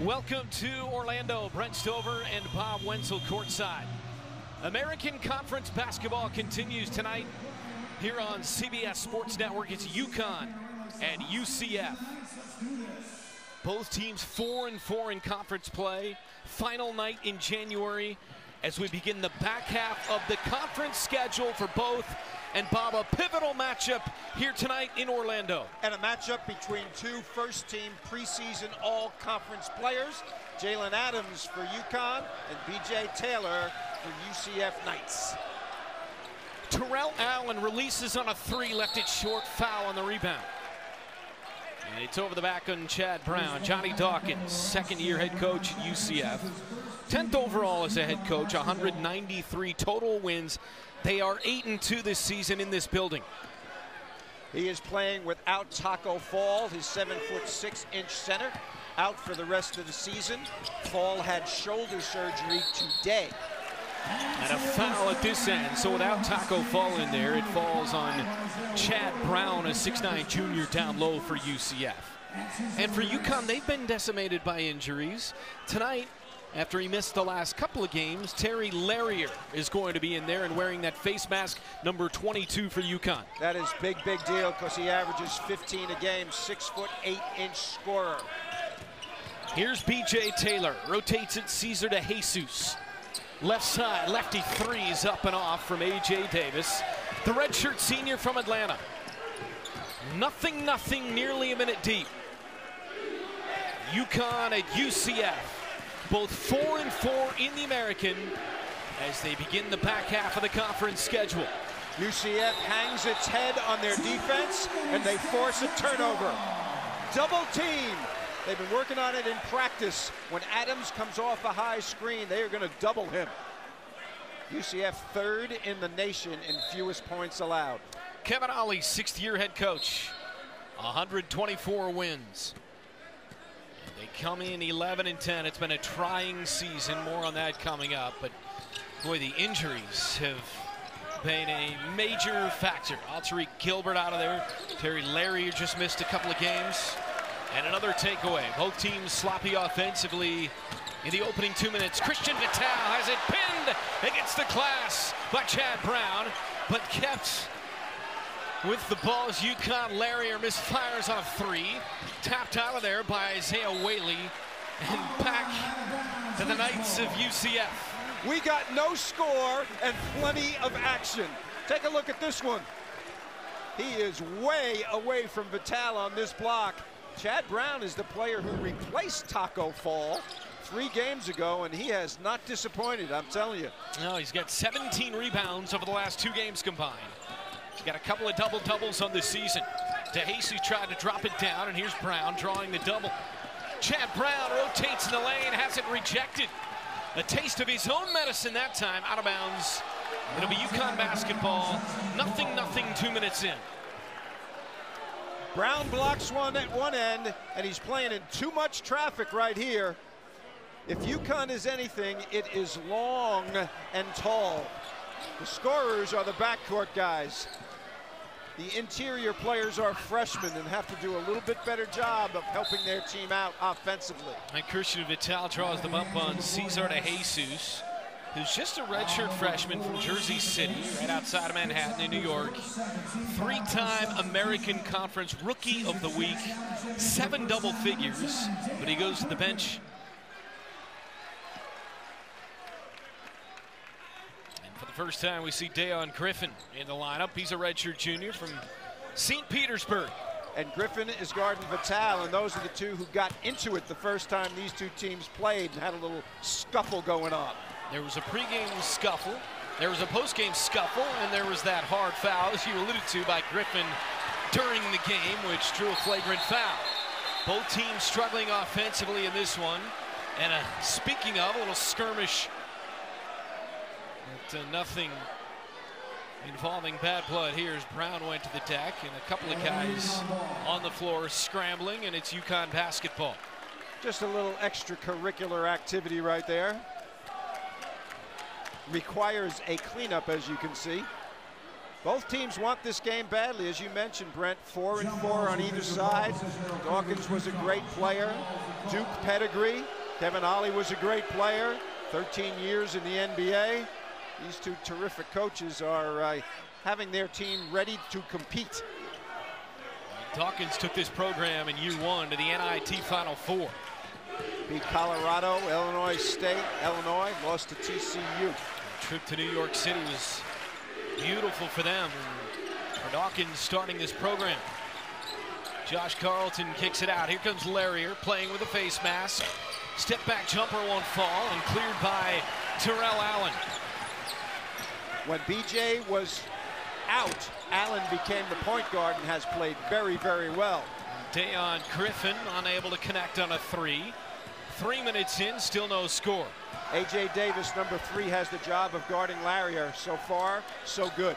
Welcome to Orlando. Brent Stover and Bob Wenzel courtside. American Conference basketball continues tonight here on CBS Sports Network. It's UConn and UCF. Both teams 4-4 in conference play. Final night in January as we begin the back half of the conference schedule for both. And Bob, a pivotal matchup here tonight in Orlando. And a matchup between two first-team preseason all-conference players, Jalen Adams for UConn and B.J. Taylor for UCF Knights. Terrell Allen releases on a three, left it short, foul on the rebound. And it's over the back on Chad Brown. Johnny Dawkins, second-year head coach at UCF. 10th overall as a head coach, 193 total wins. They are 8-2 this season in this building. He is playing without Taco Fall, his 7'6" center, out for the rest of the season. Fall had shoulder surgery today. And a foul at this end, so without Taco Fall in there, it falls on Chad Brown, a 6'9" junior down low for UCF. And for UConn, they've been decimated by injuries. Tonight, after he missed the last couple of games, Terry Larrier is going to be in there and wearing that face mask, number 22 for UConn. That is big deal because he averages 15 a game, 6'8" scorer. Here's B.J. Taylor, rotates it Caesar to Jesus. Left side, lefty threes up and off from A.J. Davis. The redshirt senior from Atlanta. Nothing, nearly a minute deep. UConn at UCF. Both 4-4 in the American as they begin the back half of the conference schedule. UCF hangs its head on their defense and they force a turnover. Double team. They've been working on it in practice. When Adams comes off a high screen, they are going to double him. UCF third in the nation in fewest points allowed. Kevin Ollie, sixth-year head coach, 124 wins. They come in 11-10. It's been a trying season. More on that coming up. But boy, the injuries have been a major factor. Tariq Gilbert out of there. Terry Larrier just missed a couple of games. And another takeaway. Both teams sloppy offensively in the opening 2 minutes. Christian Vitale has it pinned against the glass by Chad Brown, but kept with the ball as UConn. Larrier misfires on a three. Tapped out of there by Isaiah Whaley. And back to the Knights of UCF. We got no score and plenty of action. Take a look at this one. He is way away from Vitale on this block. Chad Brown is the player who replaced Taco Fall 3 games ago, and he has not disappointed, I'm telling you. No, he's got 17 rebounds over the last 2 games combined. He's got a couple of double-doubles on this season. DeJesus tried to drop it down, and here's Brown drawing the double. Chad Brown rotates in the lane, has it rejected. A taste of his own medicine that time, out of bounds. It'll be UConn basketball, nothing, 2 minutes in. Brown blocks one at one end, and he's playing in too much traffic right here. If UConn is anything, it is long and tall. The scorers are the backcourt guys. The interior players are freshmen and have to do a little bit better job of helping their team out offensively. And Christian Vitale draws them up on Caesar to Jesus, who's just a redshirt freshman from Jersey City, right outside of Manhattan in New York. 3-time American Conference Rookie of the Week, 7 double figures, but he goes to the bench. And for the first time, we see Dayon Griffin in the lineup. He's a redshirt junior from St. Petersburg. And Griffin is guarding Vitale, and those are the two who got into it the first time these two teams played and had a little scuffle going on. There was a pregame scuffle, there was a postgame scuffle, and there was that hard foul, as you alluded to, by Griffin during the game, which drew a flagrant foul. Both teams struggling offensively in this one. And speaking of, a little skirmish at nothing involving bad blood here as Brown went to the deck, and a couple of guys on the floor scrambling, and it's UConn basketball. Just a little extracurricular activity right there. Requires a cleanup, as you can see. Both teams want this game badly, as you mentioned, Brent. 4-4 on either side. Dawkins was a great player. Duke pedigree. Kevin Ollie was a great player. 13 years in the NBA. These two terrific coaches are having their team ready to compete. Dawkins took this program in year one to the NIT Final Four. Beat Colorado, Illinois State. Illinois lost to TCU. The trip to New York City was beautiful for them. And for Dawkins starting this program. Josh Carlton kicks it out. Here comes Larrier playing with a face mask. Step back jumper won't fall and cleared by Terrell Allen. When BJ was out, Allen became the point guard and has played very, very well. Dayon Griffin unable to connect on a three. 3 minutes in, still no score. A.J. Davis, number 3, has the job of guarding Larrier. So far, so good.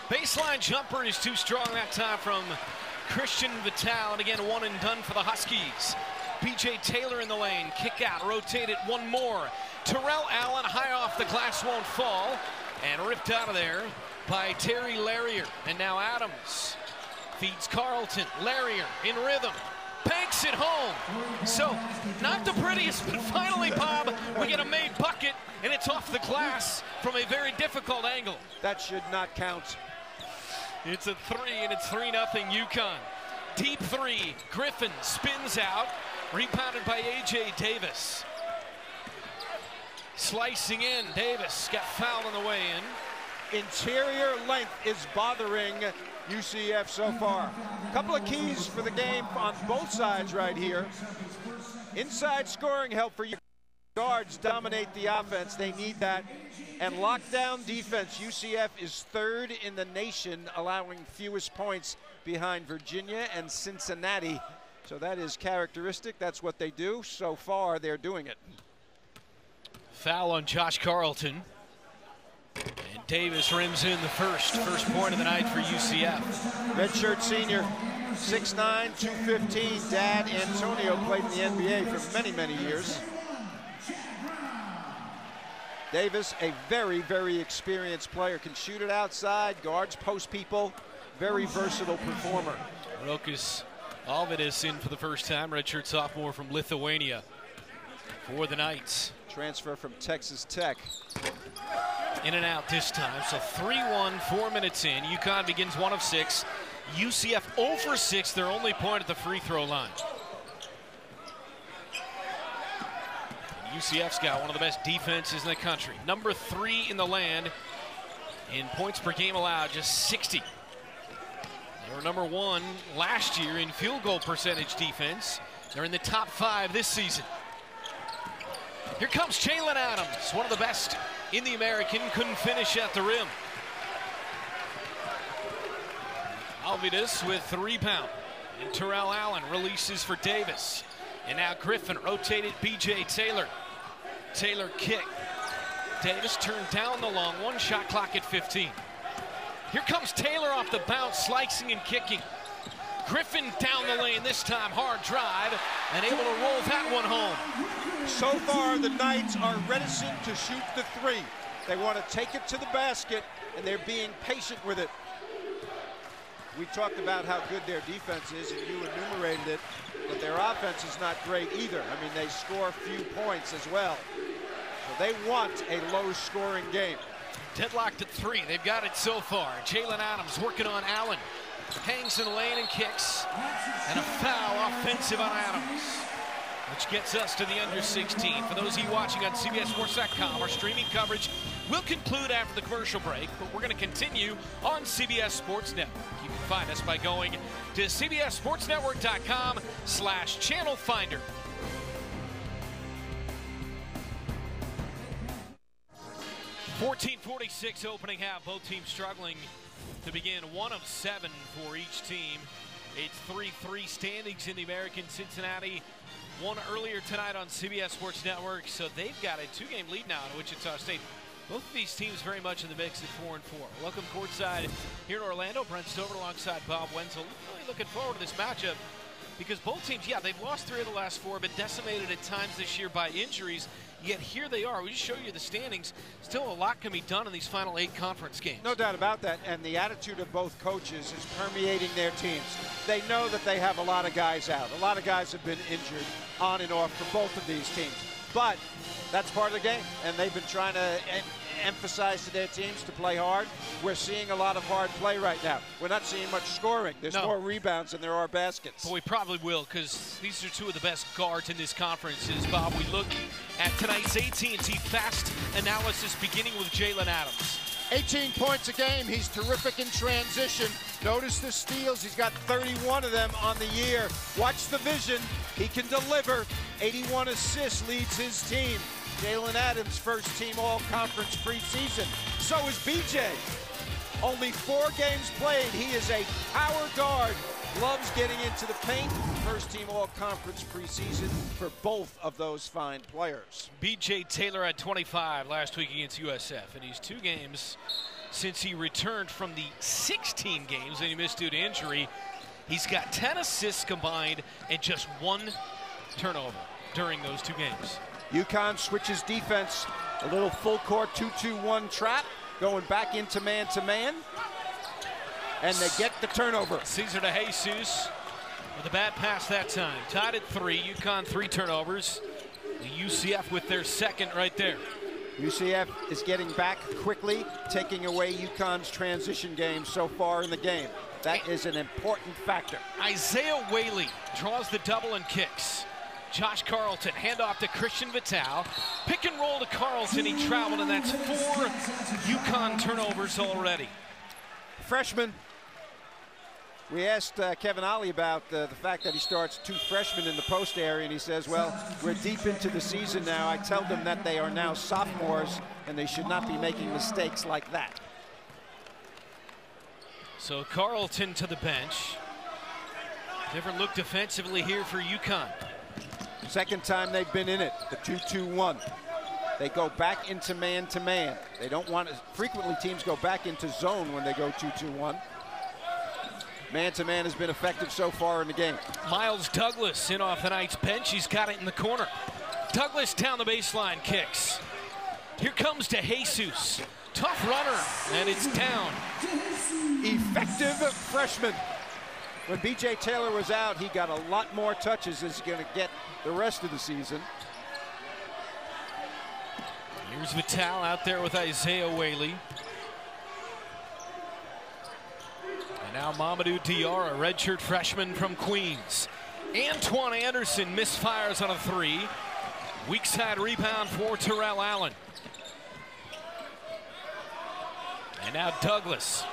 Baseline jumper is too strong that time from Christian Vital. And again, one and done for the Huskies. BJ Taylor in the lane, kick out, rotate it one more. Terrell Allen high off the glass, won't fall, and ripped out of there by Terry Larrier. And now Adams feeds Carlton. Larrier in rhythm, banks it home. So not the prettiest, but finally, Bob, we get a made bucket, and it's off the glass from a very difficult angle. That should not count. It's a 3, and it's 3-0 UConn. Deep 3, Griffin spins out, rebounded by A.J. Davis. Slicing in, Davis got fouled on the way in. Interior length is bothering UCF so far. A couple of keys for the game on both sides right here. Inside scoring help for you. Guards dominate the offense. They need that. And lockdown defense. UCF is 3rd in the nation, allowing fewest points behind Virginia and Cincinnati. So that is characteristic. That's what they do. So far, they're doing it. Foul on Josh Carlton. And Davis rims in the first point of the night for UCF. Redshirt senior, 6'9", 215. Dad Antonio played in the NBA for many, many years. Davis, a very, very experienced player, can shoot it outside, guards post people, very versatile performer. Rokas Alvidas in for the first time, redshirt sophomore from Lithuania for the Knights. Transfer from Texas Tech. In and out this time, so 3-1, 4 minutes in. UConn begins 1 of 6. UCF 0 for 6, their only point at the free throw line. UCF's got one of the best defenses in the country. Number 3 in the land in points per game allowed, just 60. They were number 1 last year in field goal percentage defense. They're in the top 5 this season. Here comes Jalen Adams, one of the best in the American, couldn't finish at the rim. Alvidas with the rebound. And Terrell Allen releases for Davis. And now Griffin rotated B.J. Taylor. Taylor kick. Davis turned down the long one, shot clock at 15. Here comes Taylor off the bounce, slicing and kicking. Griffin down the lane this time, hard drive, and able to roll that one home. So far, the Knights are reticent to shoot the 3. They want to take it to the basket, and they're being patient with it. We talked about how good their defense is, and you enumerated it, but their offense is not great either. I mean, they score few points as well. So they want a low-scoring game. Deadlocked at 3. They've got it so far. Jalen Adams working on Allen. Hangs in the lane and kicks. And a foul offensive on Adams, which gets us to the under 16. For those of you watching on CBSSports.com, our streaming coverage will conclude after the commercial break, but we're going to continue on CBS Sports Network. You can find us by going to CBSSportsNetwork.com/channel finder. .46 opening half, both teams struggling to begin 1 of 7 for each team. It's 3-3 standings in the American. Cincinnati won earlier tonight on CBS Sports Network, so they've got a 2-game lead now in Wichita State. Both of these teams very much in the mix at 4-4. Welcome courtside here in Orlando. Brent Stover alongside Bob Wenzel. Really looking forward to this matchup because both teams, yeah, they've lost 3 of the last 4, but decimated at times this year by injuries. Yet here they are. We just show you the standings. Still a lot can be done in these final 8 conference games. No doubt about that, and the attitude of both coaches is permeating their teams. They know that they have a lot of guys out. A lot of guys have been injured on and off for both of these teams. But that's part of the game, and they've been trying to emphasize to their teams to play hard. We're seeing a lot of hard play right now. We're not seeing much scoring. There's more rebounds than there are baskets. But we probably will, because these are 2 of the best guards in this conference. Bob, we look at tonight's AT&T Fast analysis, beginning with Jalen Adams. 18 points a game. He's terrific in transition. Notice the steals. He's got 31 of them on the year. Watch the vision. He can deliver. 81 assists, leads his team. Jalen Adams, first team all-conference preseason. So is BJ. Only 4 games played. He is a power guard. Loves getting into the paint. First team all-conference preseason for both of those fine players. BJ Taylor had 25 last week against USF, and he's 2 games since he returned from the 16 games that he missed due to injury. He's got 10 assists combined and just 1 turnover during those 2 games. UConn switches defense, a little full court 2-2-1 trap, going back into man-to-man, and they get the turnover. Cesar de Jesus with a bad pass that time. Tied at 3, UConn 3 turnovers. The UCF with their second right there. UCF is getting back quickly, taking away UConn's transition game so far in the game. That is an important factor. Isaiah Whaley draws the double and kicks. Josh Carlton, handoff to Christian Vital. Pick and roll to Carlton, he traveled, and that's 4 UConn turnovers already. Freshman. We asked Kevin Ollie about the fact that he starts 2 freshmen in the post area, and he says, well, we're deep into the season now. I tell them that they are now sophomores, and they should not be making mistakes like that. So Carlton to the bench. Different look defensively here for UConn. Second time they've been in it, the 2-2-1. They go back into man-to-man. They don't want to, frequently teams go back into zone when they go 2-2-1. Man-to-man has been effective so far in the game. Miles Douglas in off the night's bench. He's got it in the corner. Douglas down the baseline, kicks. Here comes de Jesus. Tough runner, and it's down. Effective freshman. When BJ Taylor was out, he got a lot more touches as he's going to get the rest of the season. Here's Vital out there with Isaiah Whaley. And now Mamadou Diarra, redshirt freshman from Queens. Antoine Anderson misfires on a 3. Weak side rebound for Terrell Allen. And now Douglas.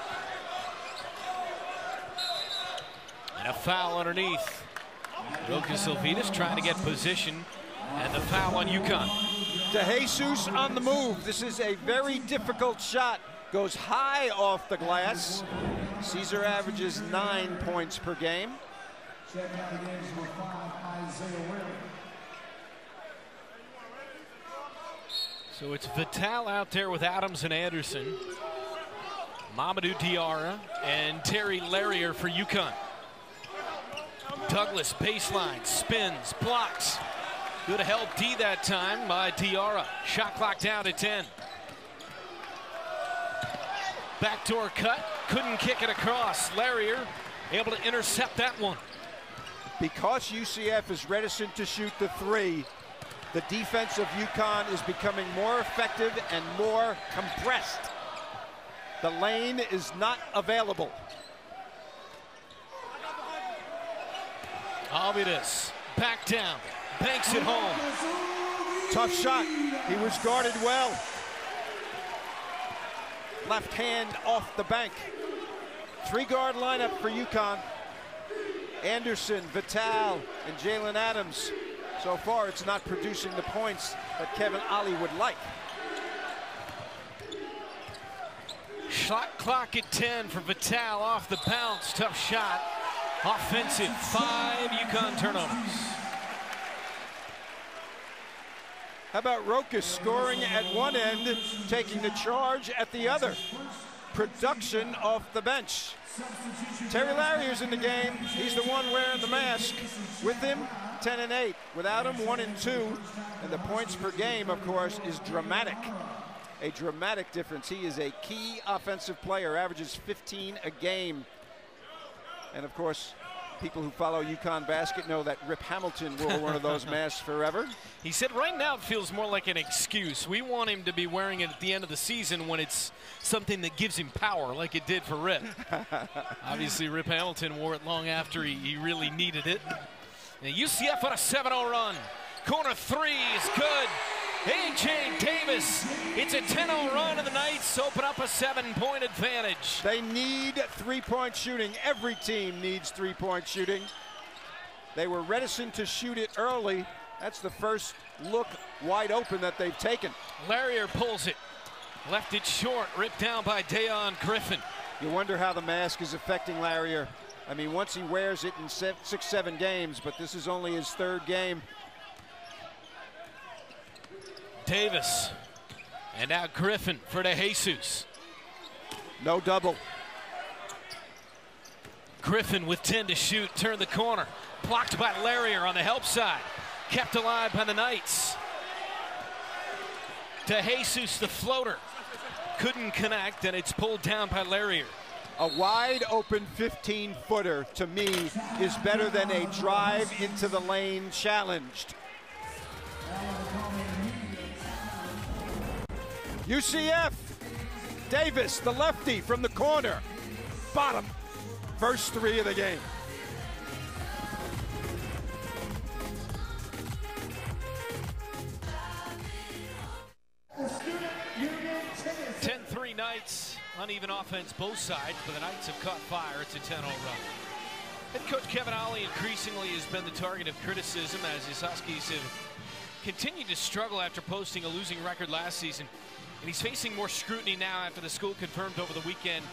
And a foul underneath. Roka Silvitas trying to get position, and the foul on UConn. De Jesus on the move. This is a very difficult shot. Goes high off the glass. Cesar averages 9 points per game. So it's Vital out there with Adams and Anderson. Mamadou Diarra and Terry Larrier for UConn. Douglas baseline, spins, blocks. Good help D that time by Diarra. Shot clock down to 10. Backdoor cut, couldn't kick it across. Larrier able to intercept that one. Because UCF is reticent to shoot the 3, the defense of UConn is becoming more effective and more compressed. The lane is not available. Alvidas back down, banks it home. Tough shot. He was guarded well. Left hand off the bank. 3-guard lineup for UConn. Anderson, Vital, and Jalen Adams. So far, it's not producing the points that Kevin Ollie would like. Shot clock at 10 for Vital off the bounce. Tough shot. Offensive, 5 UConn turnovers. How about Rokas scoring at one end, taking the charge at the other? production off the bench. Terry Larrier's in the game. He's the one wearing the mask. With him, 10-8. Without him, 1-2. And the points per game, of course, is dramatic. A dramatic difference. He is a key offensive player, averages 15 a game. And of course, people who follow UConn basket know that Rip Hamilton wore one of those masks forever. He said right now it feels more like an excuse. We want him to be wearing it at the end of the season when it's something that gives him power, like it did for Rip. Obviously, Rip Hamilton wore it long after he really needed it. And UCF on a 7-0 run. Corner three is good. A.J. Davis, it's a 10-0 run, and the Knights open up a 7-point advantage. They need three-point shooting. Every team needs three-point shooting. They were reticent to shoot it early. That's the first look wide open that they've taken. Larrier pulls it. Left it short, ripped down by Dayon Griffin. You wonder how the mask is affecting Larrier. I mean, once he wears it in 6-7 games, but this is only his third game. Davis, and now Griffin for DeJesus. No double. Griffin with 10 to shoot, turned the corner. Blocked by Larrier on the help side. Kept alive by the Knights. DeJesus, the floater. Couldn't connect, and it's pulled down by Larrier. A wide open 15-footer, to me, is better than a drive into the lane challenged. UCF, Davis, the lefty from the corner. Bottom, first three of the game. Knights, uneven offense both sides, but the Knights have caught fire. It's a 10-0 run. Head coach Kevin Ollie increasingly has been the target of criticism as his Huskies have continued to struggle after posting a losing record last season. And he's facing more scrutiny now after the school confirmed over the weekend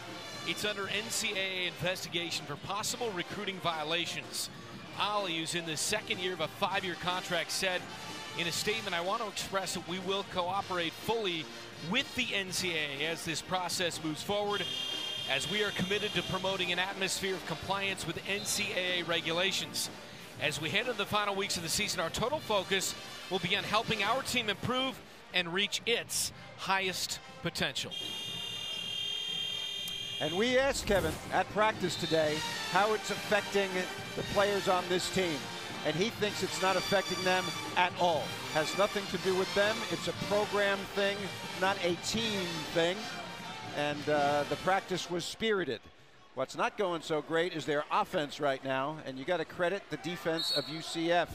it's under NCAA investigation for possible recruiting violations. Ollie, who's in the second year of a 5-year contract, said in a statement, "I want to express that we will cooperate fully with the NCAA as this process moves forward, as we are committed to promoting an atmosphere of compliance with NCAA regulations. As we head into the final weeks of the season, our total focus will be on helping our team improve and reach its highest potential." And we asked Kevin at practice today how it's affecting the players on this team. And he thinks it's not affecting them at all. Has nothing to do with them. It's a program thing, not a team thing. And the practice was spirited. What's not going so great is their offense right now, and you got to credit the defense of UCF.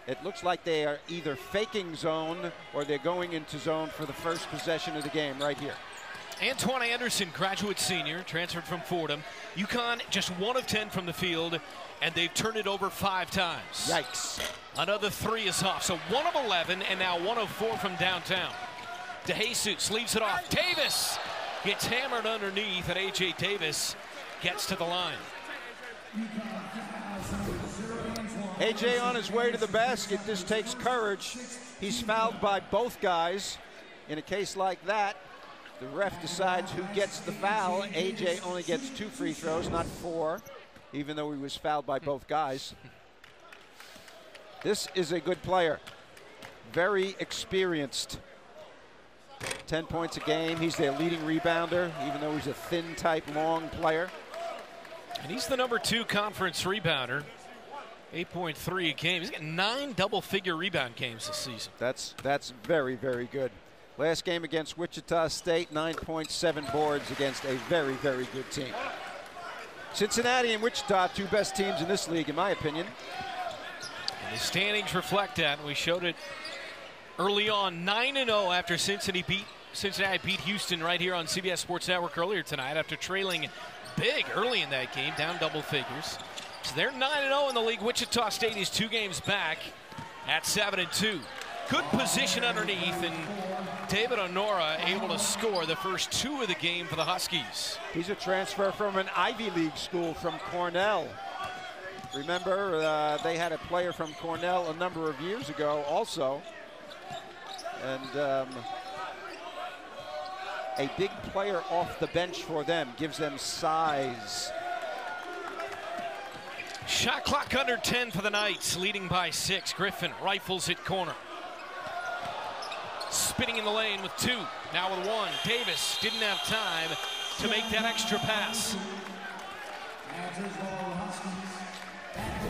It looks like they are either faking zone or they're going into zone for the first possession of the game right here. Antoine Anderson, graduate senior, transferred from Fordham. UConn just 1 of 10 from the field, and they've turned it over 5 times. Yikes. Another 3 is off, so 1 of 11 and now 1 of 4 from downtown. DeJesus leaves it off. Davis gets hammered underneath, and A.J. Davis gets to the line. A.J. on his way to the basket. This takes courage. He's fouled by both guys. In a case like that, the ref decides who gets the foul. A.J. only gets 2 free throws, not 4, even though he was fouled by both guys. This is a good player. Very experienced. 10 points a game. He's their leading rebounder, even though he's a thin type, long player. And he's the number 2 conference rebounder. 8.3 a game. He's got 9 double-figure rebound games this season. That's very, very good. Last game against Wichita State, 9.7 boards against a very, very good team. Cincinnati and Wichita, 2 best teams in this league, in my opinion. And the standings reflect that, and we showed it early on. 9-0 after Cincinnati beat Houston right here on CBS Sports Network earlier tonight after trailing big early in that game, down double figures. So they're 9-0 in the league. Wichita State is 2 games back at 7-2. Good position underneath, and David Honora able to score the first 2 of the game for the Huskies. He's a transfer from an Ivy League school from Cornell. Remember, they had a player from Cornell a number of years ago also. And a big player off the bench for them, gives them size. Shot clock under 10 for the Knights, leading by 6. Griffin rifles it corner. Spinning in the lane with 2, now with 1. Davis didn't have time to make that extra pass.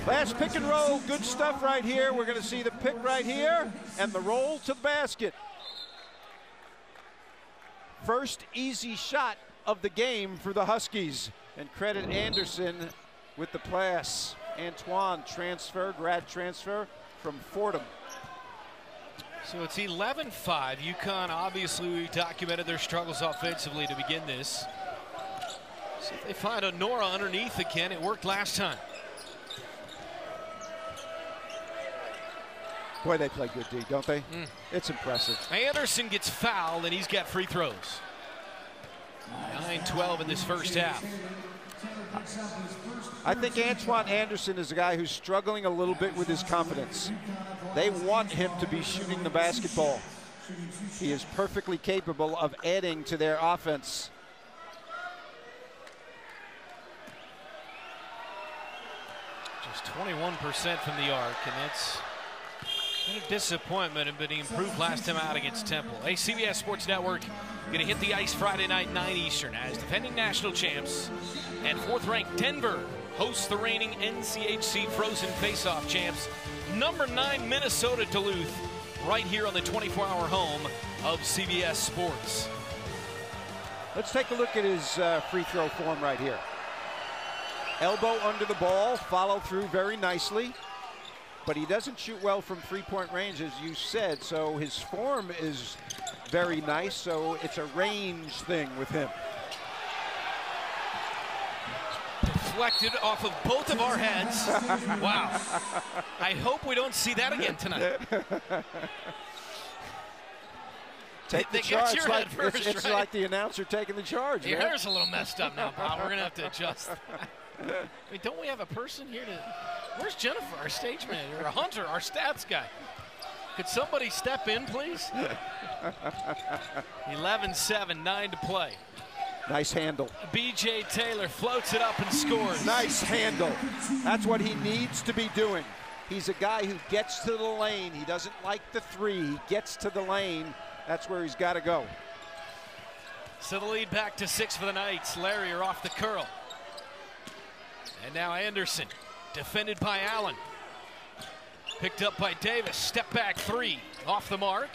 Last pick and roll, good stuff right here. We're going to see the pick right here and the roll to the basket. First easy shot of the game for the Huskies. And credit Anderson with the pass. Antoine transfer, grad transfer from Fordham. So it's 11-5. UConn, obviously, we documented their struggles offensively to begin this. So if they find a Nora underneath again, it worked last time. Boy, they play good D, don't they? It's impressive. Anderson gets fouled, and he's got free throws. 9-12 in this first half. I think Antoine Anderson is a guy who's struggling a little bit with his confidence. They want him to be shooting the basketball. He is perfectly capable of adding to their offense. Just 21% from the arc, and that's a disappointment, but he improved last time out against Temple. Hey, CBS Sports Network going to hit the ice Friday night, 9 Eastern, as defending national champs and 4th-ranked Denver hosts the reigning NCHC Frozen Face-Off champs, number 9 Minnesota Duluth, right here on the 24-hour home of CBS Sports. Let's take a look at his free throw form right here. Elbow under the ball, follow through very nicely. But he doesn't shoot well from three-point range, as you said, so his form is very nice, so it's a range thing with him. Deflected off of both of our heads. Wow. I hope we don't see that again tonight. Take the charge. It's like the announcer taking the charge. Your hair's a little messed up now, Bob. We're going to have to adjust. I mean, don't we have a person here to... Where's Jennifer, our stage manager, or Hunter, our stats guy? Could somebody step in, please? 11-7, 9 to play. Nice handle. B.J. Taylor floats it up and scores. Nice handle. That's what he needs to be doing. He's a guy who gets to the lane. He doesn't like the three. He gets to the lane. That's where he's got to go. So the lead back to 6 for the Knights. Larry are off the curl. And now Anderson, defended by Allen. Picked up by Davis, step back 3, off the mark.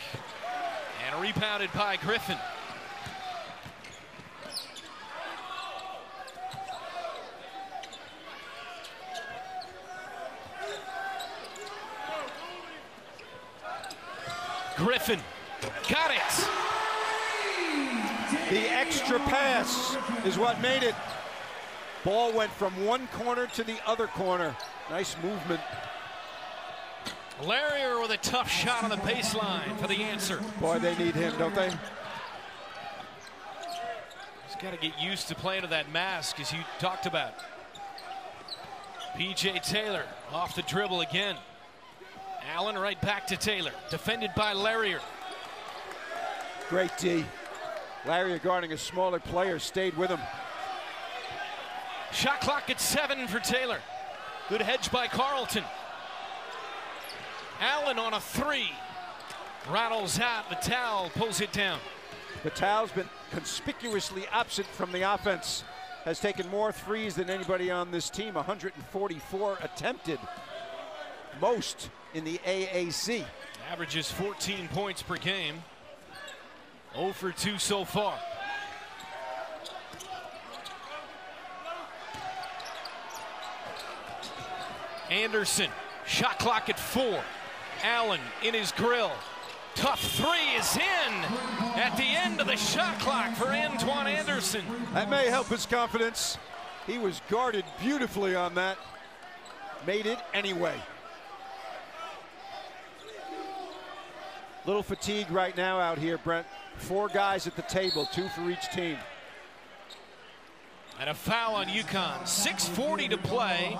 And rebounded by Griffin. Griffin, got it! The extra pass is what made it. Ball went from one corner to the other corner. Nice movement. Larrier with a tough shot on the baseline for the answer. Boy, they need him, don't they? He's got to get used to playing to that mask, as you talked about. P.J. Taylor off the dribble again. Allen right back to Taylor, defended by Larrier. Great D. Larrier guarding a smaller player, stayed with him. Shot clock at 7 for Taylor. Good hedge by Carlton. Allen on a 3. Rattles out. Vitale pulls it down. Vitale's been conspicuously absent from the offense. Has taken more threes than anybody on this team. 144 attempted. Most in the AAC. Averages 14 points per game. 0 for 2 so far. Anderson, shot clock at 4. Allen in his grill. Tough 3 is in at the end of the shot clock for Antoine Anderson. That may help his confidence. He was guarded beautifully on that. Made it anyway. Little fatigue right now out here, Brent. 4 guys at the table, 2 for each team. And a foul on UConn. 6:40 to play.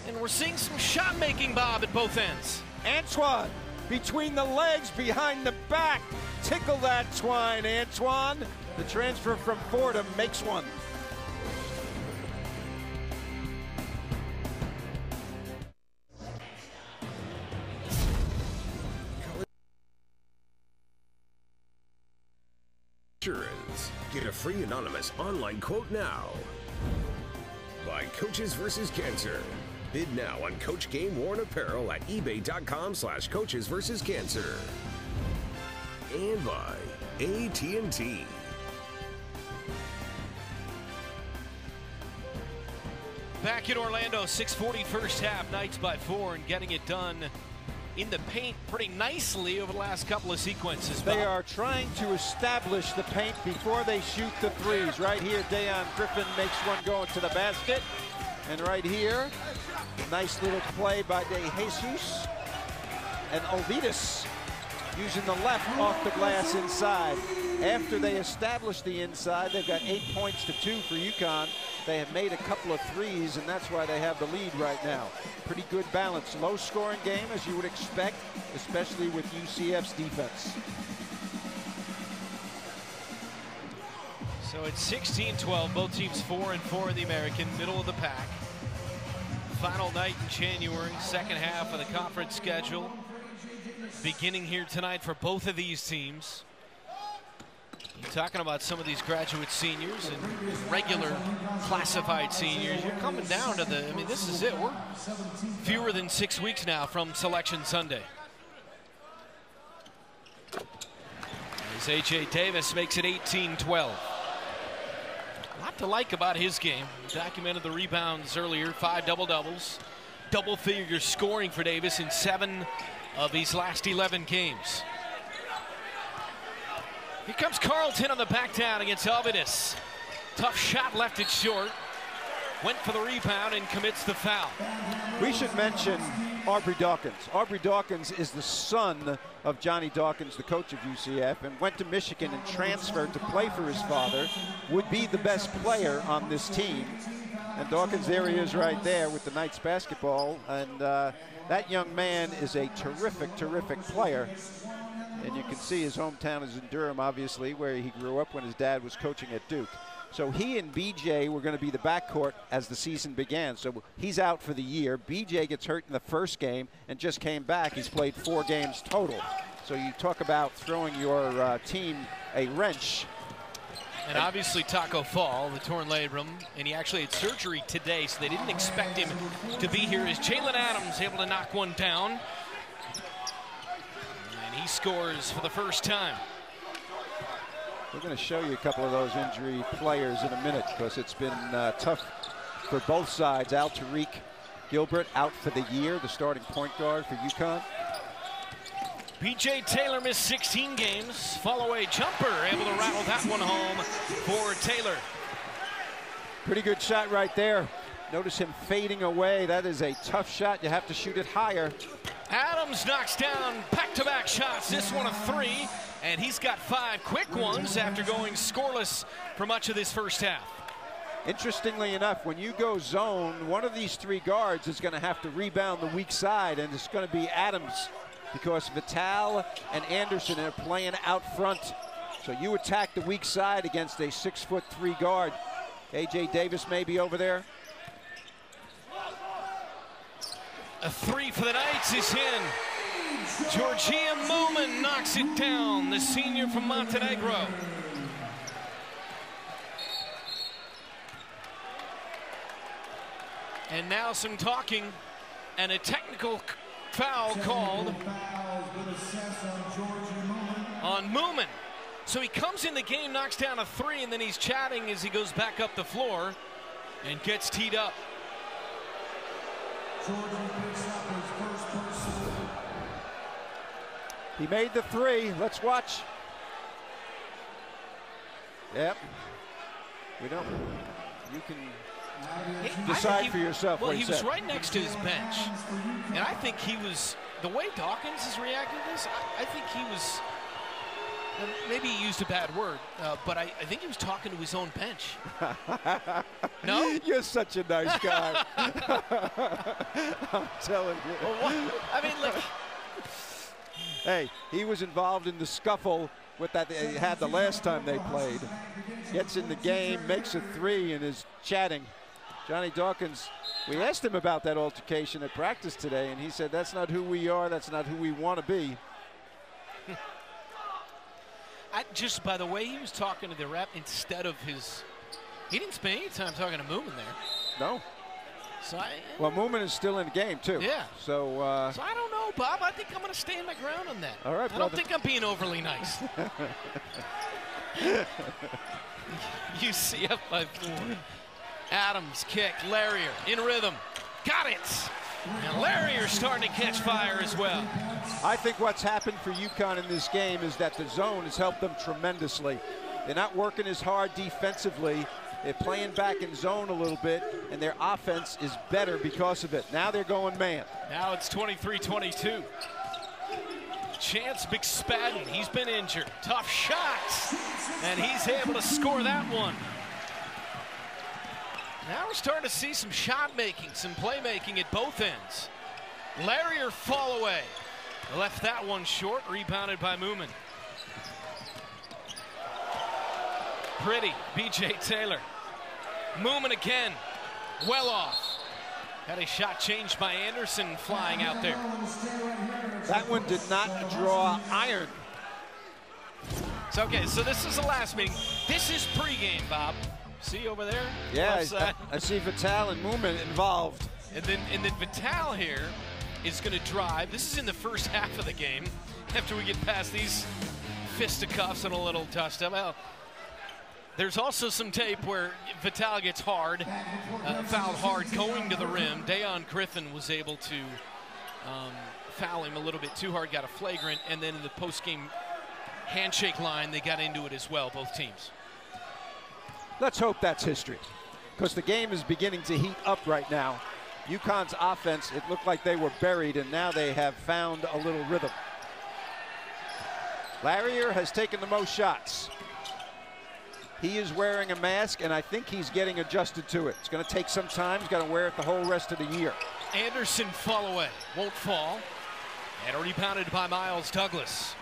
And we're seeing some shot making, Bob, at both ends. Antoine, between the legs, behind the back. Tickle that twine, Antoine. The transfer from Fordham makes one. Insurance. Get a free anonymous online quote now. By Coaches vs. Cancer. Bid now on Coach Game worn apparel at ebay.com/coaches vs. cancer. And by AT&T. Back in Orlando, 6:40 first half, Knights by 4 and getting it done in the paint pretty nicely over the last couple of sequences. They are trying to establish the paint before they shoot the threes. Right here, Dayon Griffin makes one go into the basket. And right here, nice little play by De Jesus. And Ovidas using the left off the glass inside. After they establish the inside, they've got 8 points to 2 for UConn. They have made a couple of threes, and that's why they have the lead right now. Pretty good balance. Low scoring game, as you would expect, especially with UCF's defense. So it's 16-12, both teams 4-4 in the American, middle of the pack. Final night in January, second half of the conference schedule. Beginning here tonight for both of these teams. You're talking about some of these graduate seniors and regular classified seniors. You're coming down to the, I mean, this is it. We're fewer than 6 weeks now from Selection Sunday. As A.J. Davis makes it 18-12. A lot to like about his game. Documented the rebounds earlier, 5 double-doubles. Double-figure scoring for Davis in 7 of his last 11 games. Here comes Carlton on the back down against Elvidis. Tough shot, left it short. Went for the rebound and commits the foul. We should mention Aubrey Dawkins. Aubrey Dawkins is the son of Johnny Dawkins, the coach of UCF, and went to Michigan and transferred to play for his father. Would be the best player on this team. And Dawkins, there he is right there with the Knights basketball. And that young man is a terrific, terrific player. And you can see his hometown is in Durham, obviously, where he grew up when his dad was coaching at Duke. So he and BJ were going to be the backcourt as the season began. So he's out for the year. BJ gets hurt in the first game and just came back. He's played 4 games total. So you talk about throwing your team a wrench. And obviously Taco Fall, the torn labrum, and he actually had surgery today, so they didn't expect him to be here. Is Jalen Adams able to knock one down? He scores for the first time. We're going to show you a couple of those injury players in a minute because it's been tough for both sides. Al Tariq Gilbert out for the year, the starting point guard for UConn. B.J. Taylor missed 16 games. Follow-away jumper, able to rattle that one home for Taylor. Pretty good shot right there. Notice him fading away. That is a tough shot. You have to shoot it higher. Adams knocks down back-to-back shots. This one a 3, and he's got 5 quick ones after going scoreless for much of this first half. Interestingly enough, when you go zone, one of these 3 guards is going to have to rebound the weak side, and it's going to be Adams because Vital and Anderson are playing out front. So you attack the weak side against a 6'3" guard. A.J. Davis may be over there. A 3 for the Knights is in. Georgia Moman knocks it down, the senior from Montenegro. And now some talking and a technical foul called on Moomin. So he comes in the game, knocks down a 3, and then he's chatting as he goes back up the floor and gets teed up. He made the 3. Let's watch. Yep. We don't. You can decide for yourself. Well, he was right next to his bench, and I think he was, the way Dawkins is reacting to this, I think he was, maybe he used a bad word, but I think he was talking to his own bench. No? You're such a nice guy. I'm telling you. Well, what? I mean, like, Hey, he was involved in the scuffle with that they had the last time they played. Gets in the game, makes a 3, and is chatting. Johnny Dawkins, we asked him about that altercation at practice today, and he said, that's not who we are, that's not who we want to be. Just by the way he was talking to the rep instead of his, he didn't spend any time talking to Moomin there. No. So well, Moomin is still in the game, too. Yeah. So I don't know, Bob. I think I'm going to stand my ground on that. All right, I don't think I'm being overly nice. UCF by 4. Adams kick. Larrier in rhythm. Got it. And Larrier starting to catch fire as well. I think what's happened for UConn in this game is that the zone has helped them tremendously. They're not working as hard defensively. They're playing back in zone a little bit, and their offense is better because of it. Now they're going man. Now it's 23-22. Chance McSpadden, he's been injured. Tough shots, and he's able to score that one. Now we're starting to see some shot making, some playmaking at both ends. Larrier fall away. Left that one short, rebounded by Moomin. Pretty, B.J. Taylor. Moomin again, well off. Had a shot changed by Anderson flying out there. That one did not draw iron. So, okay, so this is the last meeting. This is pregame, Bob. See over there? Yeah, I see Vital and Moomin involved. And then Vital here is going to drive. This is in the first half of the game. After we get past these fisticuffs and a little dust-up. Well, there's also some tape where Vital gets hard, fouled hard going to the rim. Dayon Griffin was able to foul him a little bit too hard, got a flagrant, and then in the post-game handshake line, they got into it as well, both teams. Let's hope that's history, because the game is beginning to heat up right now. UConn's offense, it looked like they were buried, and now they have found a little rhythm. Larrier has taken the most shots. He is wearing a mask, and I think he's getting adjusted to it. It's going to take some time. He's got to wear it the whole rest of the year. Anderson fall away, won't fall, and rebounded by Miles Douglas.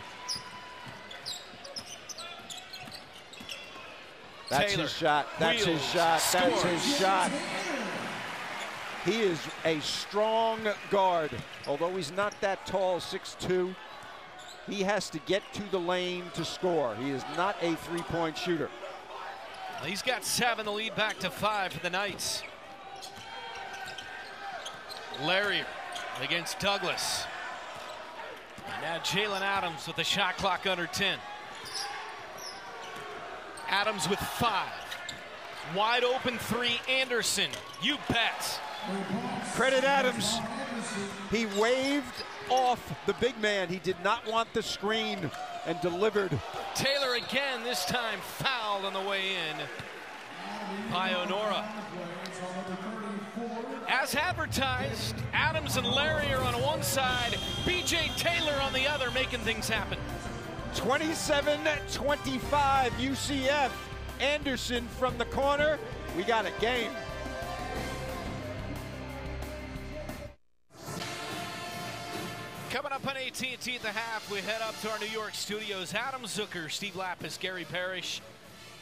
That's Taylor, his shot. That's his shot. That's his shot. He is a strong guard. Although he's not that tall, 6'2", he has to get to the lane to score. He is not a three-point shooter. Well, he's got 7, the lead back to 5 for the Knights. Larrier against Douglas. And now Jalen Adams with the shot clock under 10. Adams with 5. Wide open 3, Anderson. You bet. Credit Adams. He waved off the big man. He did not want the screen and delivered. Taylor again, this time fouled on the way in by Honora. As advertised, Adams and Larrier on one side, B.J. Taylor on the other, making things happen. 27-25 UCF. Anderson from the corner. We got a game. Coming up on AT&T at the half, we head up to our New York studios. Adam Zucker, Steve Lapis, Gary Parrish,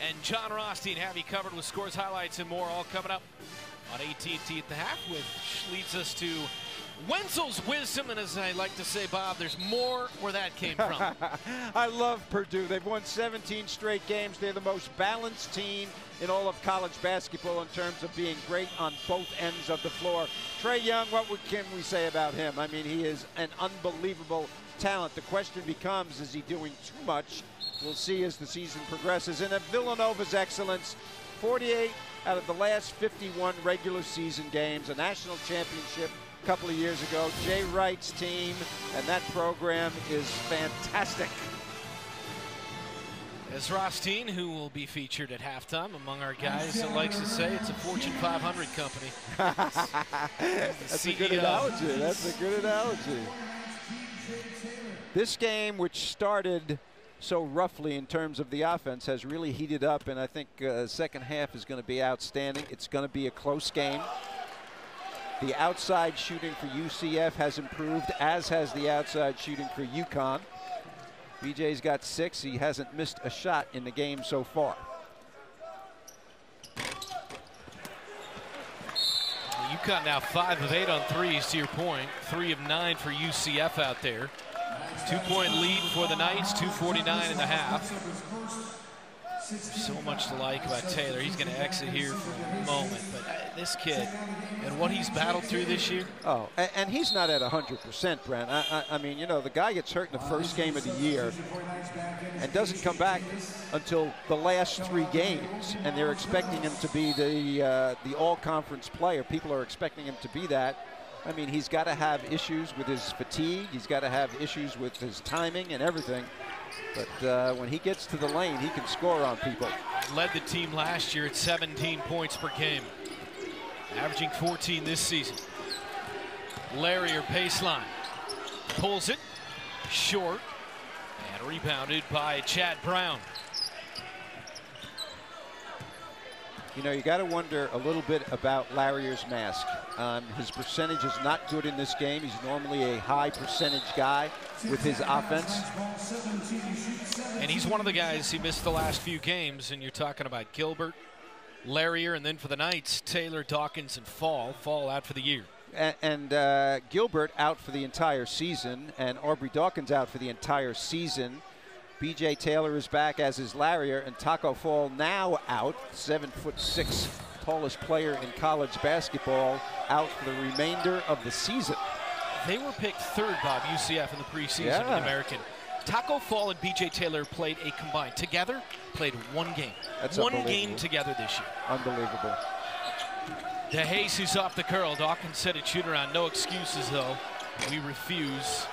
and John Rothstein have you covered with scores, highlights, and more, all coming up on AT&T at the half, which leads us to Wenzel's wisdom, and as I like to say, Bob, there's more where that came from. I love Purdue. They've won 17 straight games. They're the most balanced team in all of college basketball in terms of being great on both ends of the floor. Trae Young, what can we say about him? I mean, he is an unbelievable talent. The question becomes, is he doing too much? We'll see as the season progresses. And Villanova's excellence, 48 out of the last 51 regular season games, a national championship a couple of years ago. Jay Wright's team, and that program is fantastic. As Rothstein, who will be featured at halftime among our guys, that likes to say it's a Fortune 500 company. That's a good analogy. That's a good analogy. This game, which started so roughly in terms of the offense, has really heated up, and I think second half is going to be outstanding. It's going to be a close game. The outside shooting for UCF has improved, as has the outside shooting for UConn. BJ's got 6. He hasn't missed a shot in the game so far. UConn now 5 of 8 on threes, to your point. 3 of 9 for UCF out there. 2-point lead for the Knights, 2:49 in the half. So much to like about Taylor. He's going to exit here for a moment, but this kid and what he's battled through this year. Oh, and he's not at 100%, Brent. I mean, you know, the guy gets hurt in the first game of the year and doesn't come back until the last 3 games, and they're expecting him to be the all-conference player. People are expecting him to be that. I mean, he's got to have issues with his fatigue. He's got to have issues with his timing and everything. But when he gets to the lane, he can score on people. Led the team last year at 17 points per game, averaging 14 this season. Larrier baseline, pulls it short, and rebounded by Chad Brown. You know, you got to wonder a little bit about Larrier's mask. His percentage is not good in this game. He's normally a high percentage guy with his offense. And he's one of the guys he missed the last few games, and you're talking about Gilbert, Larrier, and then for the Knights, Taylor, Dawkins, and Fall out for the year. And Gilbert out for the entire season, and Aubrey Dawkins out for the entire season. BJ Taylor is back, as is Larrier, and Taco Fall now out, 7'6", tallest player in college basketball, out for the remainder of the season. They were picked 3rd, Bob, UCF in the preseason in the American. Taco Fall and BJ Taylor played a combined together, played 1 game. That's one game together this year. Unbelievable. DeJesus off the curl. Dawkins said it shoot around. No excuses, though. We refuse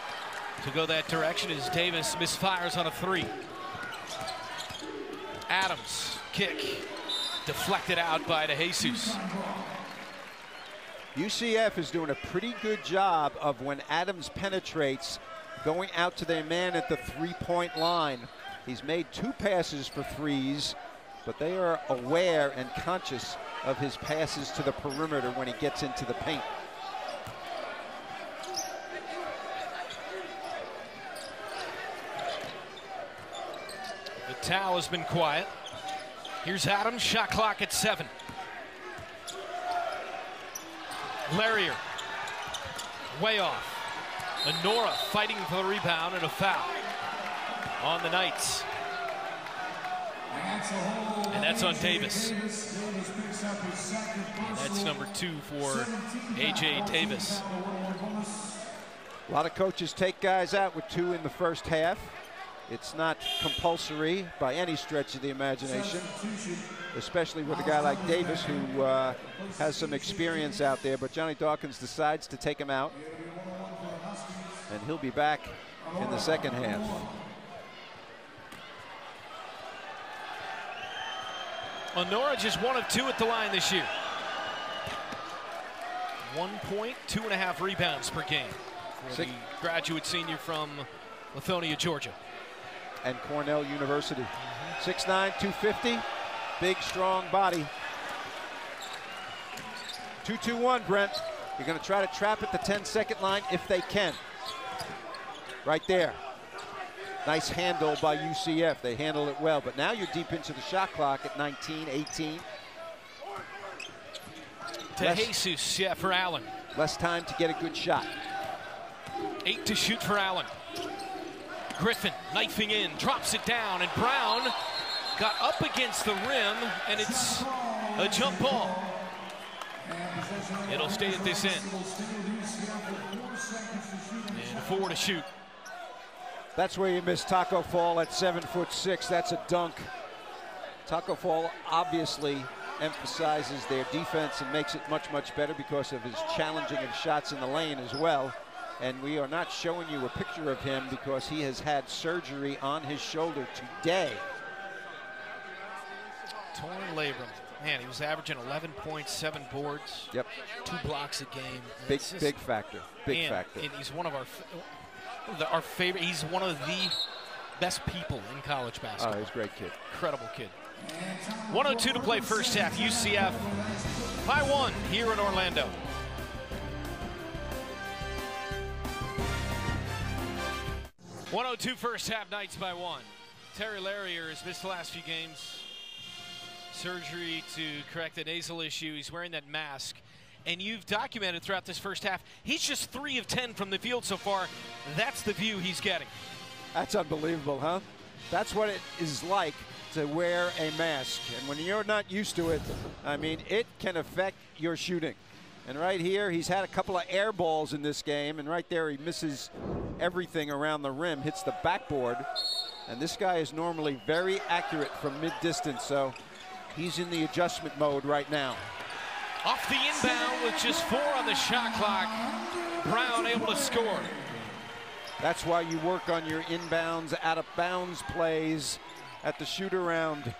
to go that direction as Davis misfires on a 3. Adams, kick, deflected out by DeJesus. UCF is doing a pretty good job of, when Adams penetrates, going out to their man at the 3-point line. He's made 2 passes for 3s, but they are aware and conscious of his passes to the perimeter when he gets into the paint. Towel has been quiet. Here's Adams, shot clock at 7. Larrier, way off. Honora fighting for the rebound, and a foul on the Knights. And that's on Davis. And that's number 2 for A.J. Davis. A lot of coaches take guys out with 2 in the first half. It's not compulsory by any stretch of the imagination, especially with a guy like Davis, who has some experience out there. But Johnny Dawkins decides to take him out, and he'll be back in the second half. Honora just 1 of 2 at the line this year. 1 point, 2.5 rebounds per game for the graduate senior from Lithonia, Georgia. And Cornell University. 6'9", 250, big, strong body. 2-2-1, Brent. You're going to try to trap at the 10-second line if they can. Right there. Nice handle by UCF. They handle it well, but now you're deep into the shot clock at 19, 18. DeJesus, yeah, for Allen. Less time to get a good shot. 8 to shoot for Allen. Griffin knifing in, drops it down, and Brown got up against the rim, and it's a jump ball. It'll stay at this end. And 4 to shoot. That's where you miss Taco Fall at 7'6". That's a dunk. Taco Fall obviously emphasizes their defense and makes it much, much better because of his challenging of shots in the lane as well. And we are not showing you a picture of him because he has had surgery on his shoulder today. Torn labrum. Man, he was averaging 11 points, 7 boards. Yep. 2 blocks a game. Big factor. Big factor. And he's one of our favorite. He's one of the best people in college basketball. Oh, he's a great kid. Incredible kid. 1:02 to play first half. UCF by 1 here in Orlando. 102 first half, Knights by 1. Terry Larrier has missed the last few games. Surgery to correct a nasal issue. He's wearing that mask. And you've documented throughout this first half, he's just 3 of 10 from the field so far. That's the view he's getting. That's unbelievable, huh? That's what it is like to wear a mask. And when you're not used to it, I mean, it can affect your shooting. And right here, he's had a couple of air balls in this game. And right there, he misses everything around the rim, hits the backboard. And this guy is normally very accurate from mid-distance, so he's in the adjustment mode right now. Off the inbound with just 4 on the shot clock. Brown able to score. That's why you work on your inbounds, out-of-bounds plays at the shoot-around.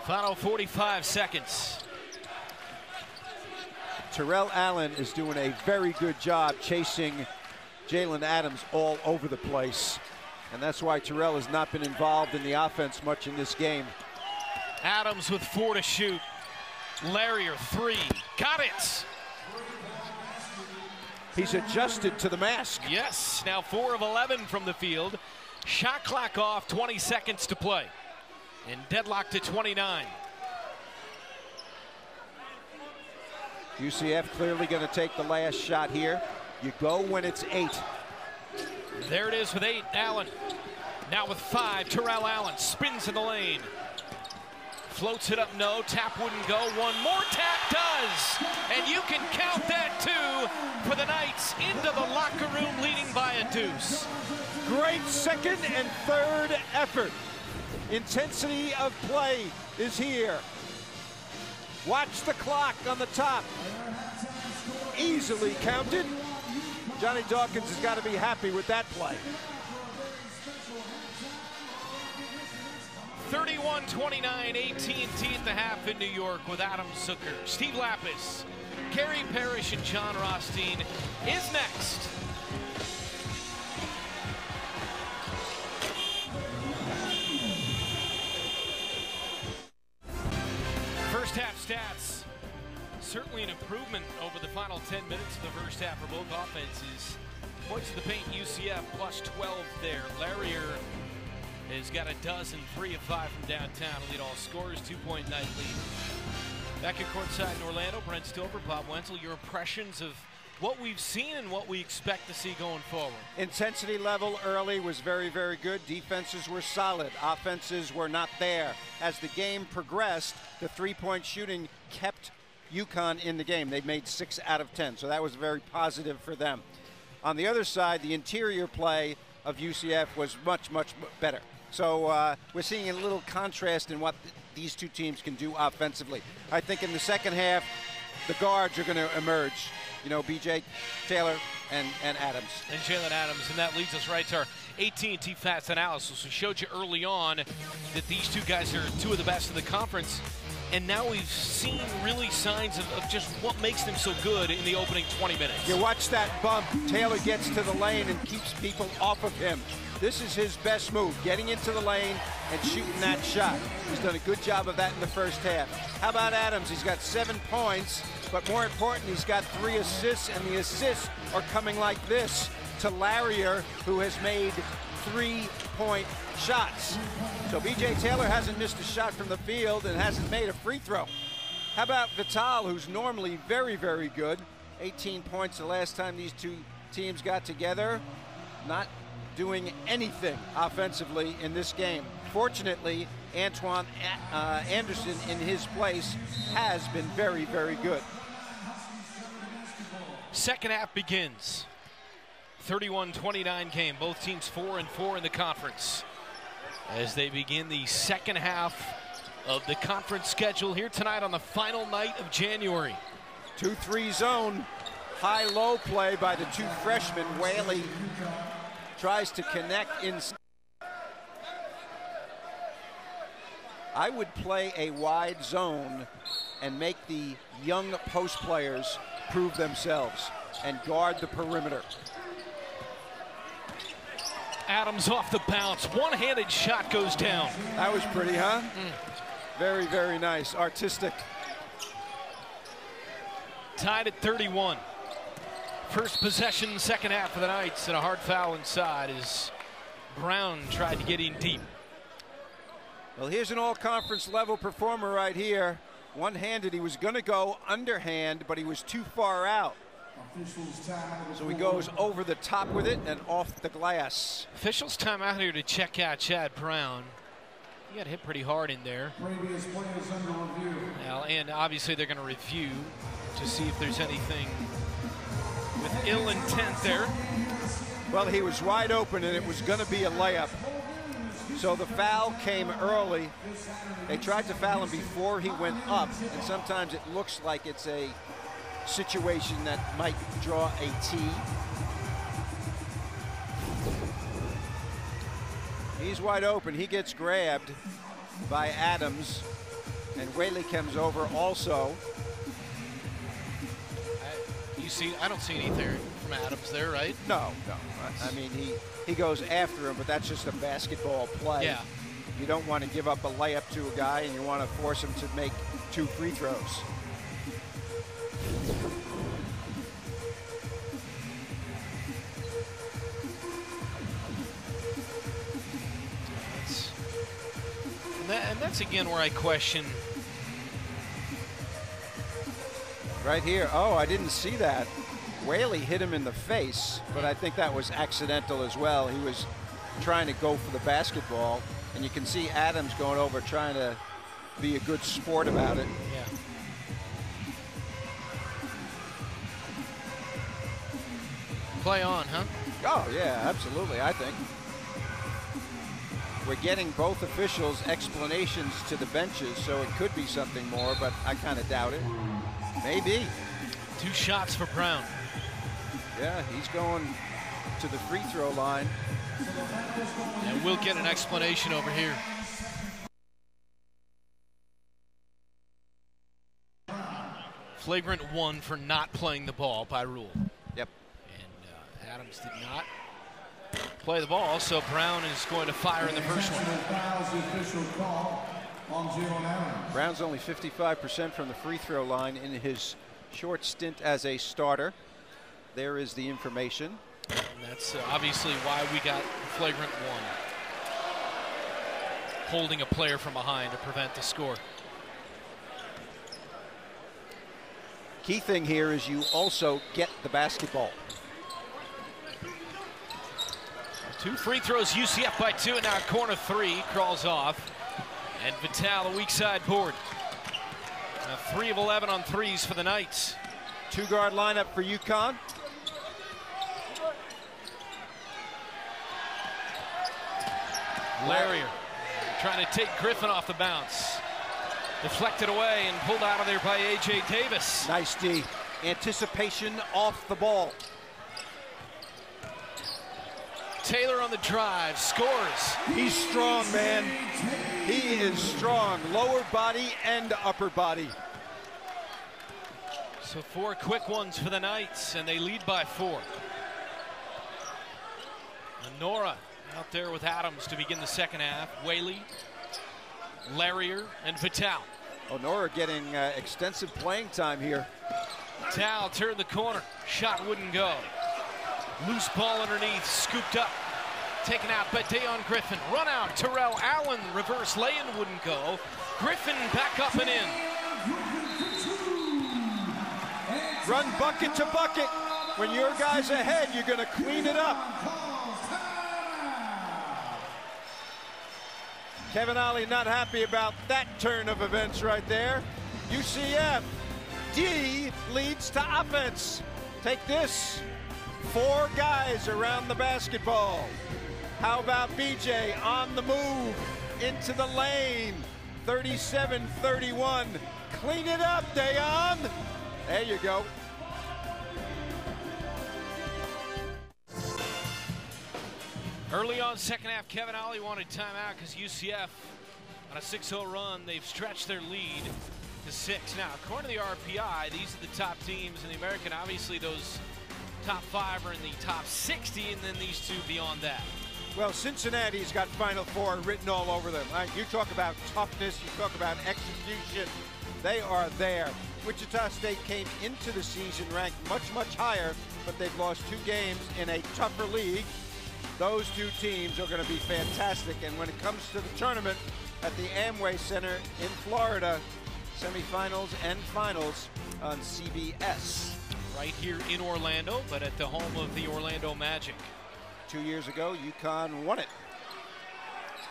Final 45 seconds. Terrell Allen is doing a very good job chasing Jalen Adams all over the place. And that's why Terrell has not been involved in the offense much in this game. Adams with 4 to shoot. Larrier 3. Got it! He's adjusted to the mask. Yes, now 4 of 11 from the field. Shot clock off, 20 seconds to play. And deadlock to 29. UCF clearly going to take the last shot here. You go when it's 8. There it is with 8, Allen. Now with 5, Terrell Allen spins in the lane. Floats it up, no, tap wouldn't go. One more tap does. And you can count that too for the Knights into the locker room leading by a deuce. Great second and third effort. Intensity of play is here. Watch the clock on the top. Easily counted. Johnny Dawkins has got to be happy with that play. 31-29, AT&T at the half in New York with Adam Zucker. Steve Lapis, Gary Parrish, and John Rothstein is next. First half stats. Certainly an improvement over the final 10 minutes of the first half for both offenses. Points to the paint, UCF plus 12 there. Larrier has got a dozen, 3 of 5 from downtown. Lead all scorers, 2-point night lead. Back at courtside in Orlando, Brent Stover, Bob Wenzel, your impressions of what we've seen and what we expect to see going forward. Intensity level early was very, very good. Defenses were solid. Offenses were not there. As the game progressed, the 3-point shooting kept UConn in the game. They made 6 out of 10, so that was very positive for them. On the other side, the interior play of UCF was much, much better. So we're seeing a little contrast in what these two teams can do offensively. I think in the second half, the guards are going to emerge. You know, BJ Taylor and Adams. And Jalen Adams, and that leads us right to our AT&T Fast Analysis. We showed you early on that these two guys are 2 of the best in the conference. And now we've seen really signs of just what makes them so good in the opening 20 minutes. You watch that bump. Taylor gets to the lane and keeps people off of him. This is his best move, getting into the lane and shooting that shot. He's done a good job of that in the first half. How about Adams? He's got 7 points, but more important, he's got 3 assists, and the assists are coming like this to Larrier, who has made 3-point shots. So BJ Taylor hasn't missed a shot from the field and hasn't made a free throw. How about Vital, who's normally very, very good? 18 points the last time these two teams got together. Not doing anything offensively in this game. Fortunately, Antoine Anderson in his place has been very, very good. Second half begins. 31-29 game. Both teams 4-4 in the conference as they begin the second half of the conference schedule here tonight on the final night of January. 2-3 zone. High-low play by the 2 freshmen. Whaley tries to connect inside. I would play a wide zone and make the young post players prove themselves and guard the perimeter. Adams off the bounce. One-handed shot goes down. That was pretty, huh? Very, very nice. Artistic. Tied at 31. First possession, second half for the Knights, and a hard foul inside as Brown tried to get in deep. Well, here's an all-conference level performer right here. One-handed, he was going to go underhand, but he was too far out. So he goes over the top with it and off the glass. Officials time out here to check out Chad Brown. He got hit pretty hard in there. Now, and obviously they're going to review to see if there's anything with ill intent there. Well, he was wide open and it was going to be a layup. So the foul came early. They tried to foul him before he went up, and sometimes it looks like it's a situation that might draw a T. He's wide open. He gets grabbed by Adams, and Whaley comes over also. I don't see anything from Adams there, right? No. I mean, he goes after him, but that's just a basketball play. Yeah. You don't want to give up a layup to a guy, and you want to force him to make 2 free throws. And that's again where I question. Right here. Oh, I didn't see that. Whaley hit him in the face, but I think that was accidental as well. He was trying to go for the basketball, and you can see Adams going over trying to be a good sport about it. Yeah. Play on, huh? Oh, yeah, absolutely, I think. We're getting both officials explanations to the benches, so it could be something more, but I kind of doubt it. Maybe. 2 shots for Brown. Yeah, he's going to the free throw line. And we'll get an explanation over here. Flagrant 1 for not playing the ball by rule. Yep. And Adams did not play the ball, so Brown is going to fire in the first one. Brown's only 55% from the free throw line in his short stint as a starter. There is the information. And that's obviously why we got flagrant 1. Holding a player from behind to prevent the score. Key thing here is you also get the basketball. 2 free throws, UCF by 2, and now corner 3 crawls off. And Vital, a weak side board. 3 of 11 on threes for the Knights. 2-guard lineup for UConn. Larrier trying to take Griffin off the bounce. Deflected away and pulled out of there by A.J. Davis. Nice D. Anticipation off the ball. Taylor on the drive, scores. He's strong, man. He is strong, lower body and upper body. So 4 quick ones for the Knights, and they lead by 4. Nora out there with Adams to begin the second half. Whaley, Larrier, and Vital. Nora getting extensive playing time here. Vital turned the corner, shot wouldn't go. Loose ball underneath, scooped up, taken out by Dayon Griffin. Run out, Terrell Allen, reverse lay-in wouldn't go. Griffin back up and in. Run bucket to bucket. When your guy's ahead, you're going to clean it up. Kevin Ollie not happy about that turn of events right there. UCF, D leads to offense. Take this. 4 guys around the basketball. How about BJ on the move into the lane? 37-31. Clean it up, Dayon. There you go. Early on second half, Kevin Ollie wanted timeout because UCF on a 6-0 run, they've stretched their lead to 6. Now, according to the RPI, these are the top teams in the American. Obviously, those top 5 are in the top 60, and then these 2 beyond that. Well, Cincinnati's got Final Four written all over them. You talk about toughness, you talk about execution. They are there. Wichita State came into the season ranked much, much higher but they've lost 2 games in a tougher league. Those 2 teams are going to be fantastic. And when it comes to the tournament at the Amway Center in Florida, semifinals and finals on CBS. Right here in Orlando, but at the home of the Orlando Magic. 2 years ago, UConn won it.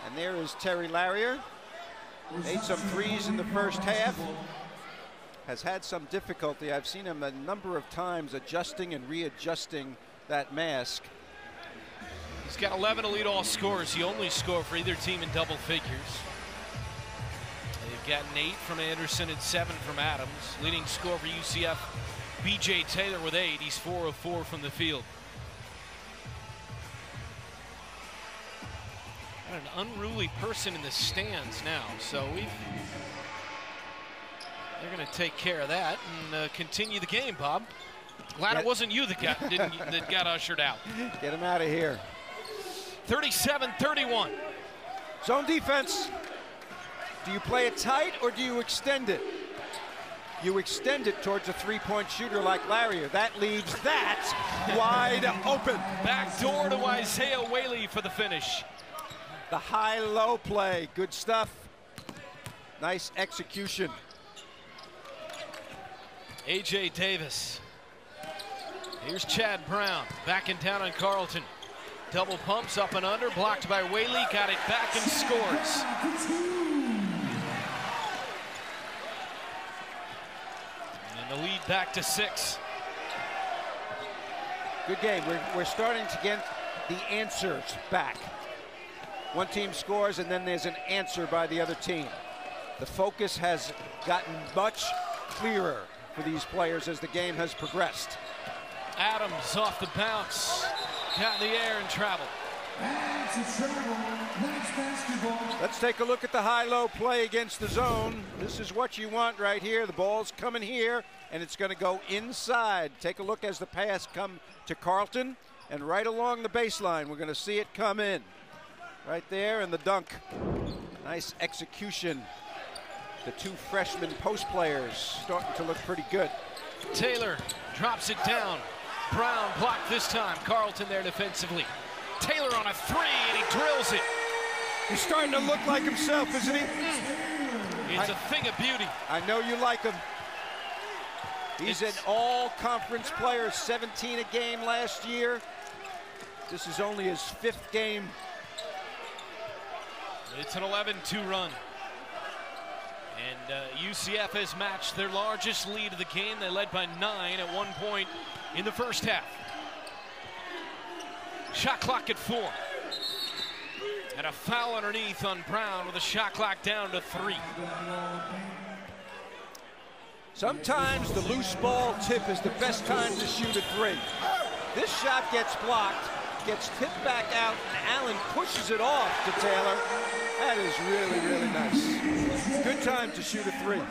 And there is Terry Larrier. Made some threes in the first half. Has had some difficulty. I've seen him a number of times adjusting and readjusting that mask. He's got 11 elite all scores. He only scored for either team in double figures. They've gotten 8 from Anderson and 7 from Adams. Leading scorer for UCF, B.J. Taylor with 8. He's 4 of 4 from the field. Got an unruly person in the stands now, so they're going to take care of that and continue the game, Bob. Glad it wasn't you that got ushered out. Get him out of here. 37-31. Zone defense. Do you play it tight or do you extend it? You extend it towards a 3-point shooter like Larrier. That leaves that wide open. Back door to Isaiah Whaley for the finish. The high-low play. Good stuff. Nice execution. A.J. Davis. Here's Chad Brown backing down on Carlton. Double pumps up and under, blocked by Whaley, got it back and scores. And the lead back to 6. Good game. We're starting to get the answers back. One team scores and then there's an answer by the other team. The focus has gotten much clearer for these players as the game has progressed. Adams off the bounce, got in the air and traveled. Let's take a look at the high-low play against the zone. This is what you want right here. The ball's coming here, and it's going to go inside. Take a look as the pass come to Carlton, and right along the baseline, we're going to see it come in. Right there, and the dunk. Nice execution. The 2 freshman post players starting to look pretty good. Taylor drops it down. Brown blocked this time. Carlton there defensively. Taylor on a 3, and he drills it. He's starting to look like himself, isn't he? It's a thing of beauty. I know you like him. He's an all-conference player, 17 a game last year. This is only his 5th game. It's an 11-2 run. And UCF has matched their largest lead of the game. They led by 9 at one point in the first half. Shot clock at 4. And a foul underneath on Brown with a shot clock down to 3. Sometimes the loose ball tip is the best time to shoot a 3. This shot gets blocked, gets tipped back out, and Allen pushes it off to Taylor. That is really, really nice. Good time to shoot a 3.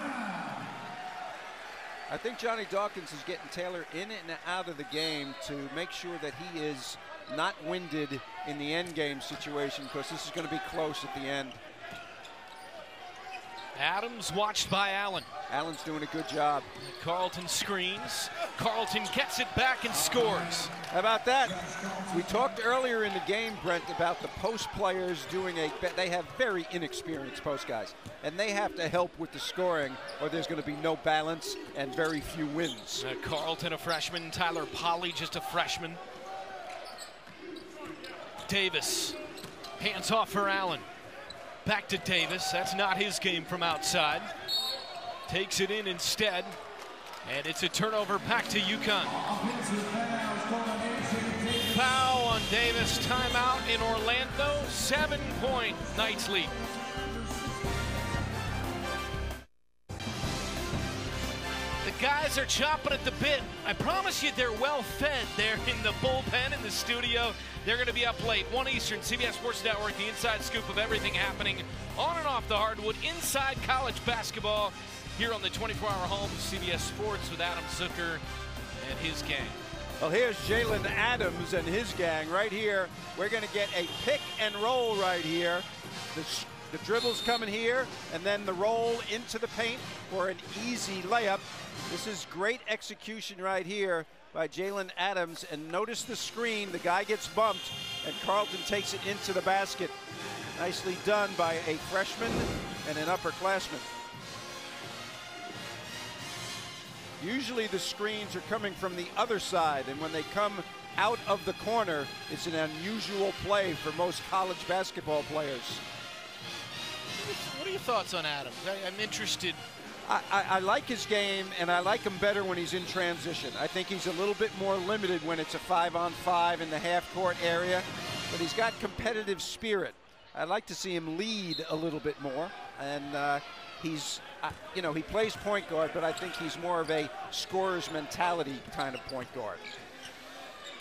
I think Johnny Dawkins is getting Taylor in and out of the game to make sure that he is not winded in the end game situation, because this is going to be close at the end. Adams watched by Allen. Allen's doing a good job. Carlton screens. Carlton gets it back and scores. How about that? We talked earlier in the game, Brent, about the post players they have very inexperienced post guys, and they have to help with the scoring, or there's going to be no balance and very few wins. Carlton, a freshman. Tyler Polley, just a freshman. Davis, hands off for Allen. Back to Davis. That's not his game from outside. Takes it in instead. And it's a turnover back to UConn. Foul on Davis. Timeout in Orlando. 7-point Knights lead. The guys are chomping at the bit. I promise you they're well fed there in the bullpen in the studio. They're going to be up late. 1 Eastern, CBS Sports Network, the inside scoop of everything happening on and off the hardwood inside college basketball here on the 24-hour home of CBS Sports with Adam Zucker and his gang. Well, here's Jalen Adams and his gang right here. We're going to get a pick and roll right here. The dribble's coming here, and then the roll into the paint for an easy layup. This is great execution right here by Jalen Adams, and notice the screen. The guy gets bumped, and Carleton takes it into the basket. Nicely done by a freshman and an upperclassman. Usually the screens are coming from the other side, and when they come out of the corner, it's an unusual play for most college basketball players. What are your thoughts on Adams? I'm interested. I like his game, and I like him better when he's in transition. I think he's a little bit more limited when it's a 5-on-5 in the half-court area, but he's got competitive spirit. I'd like to see him lead a little bit more, and he's, you know, he plays point guard, but I think he's more of a scorer's mentality kind of point guard.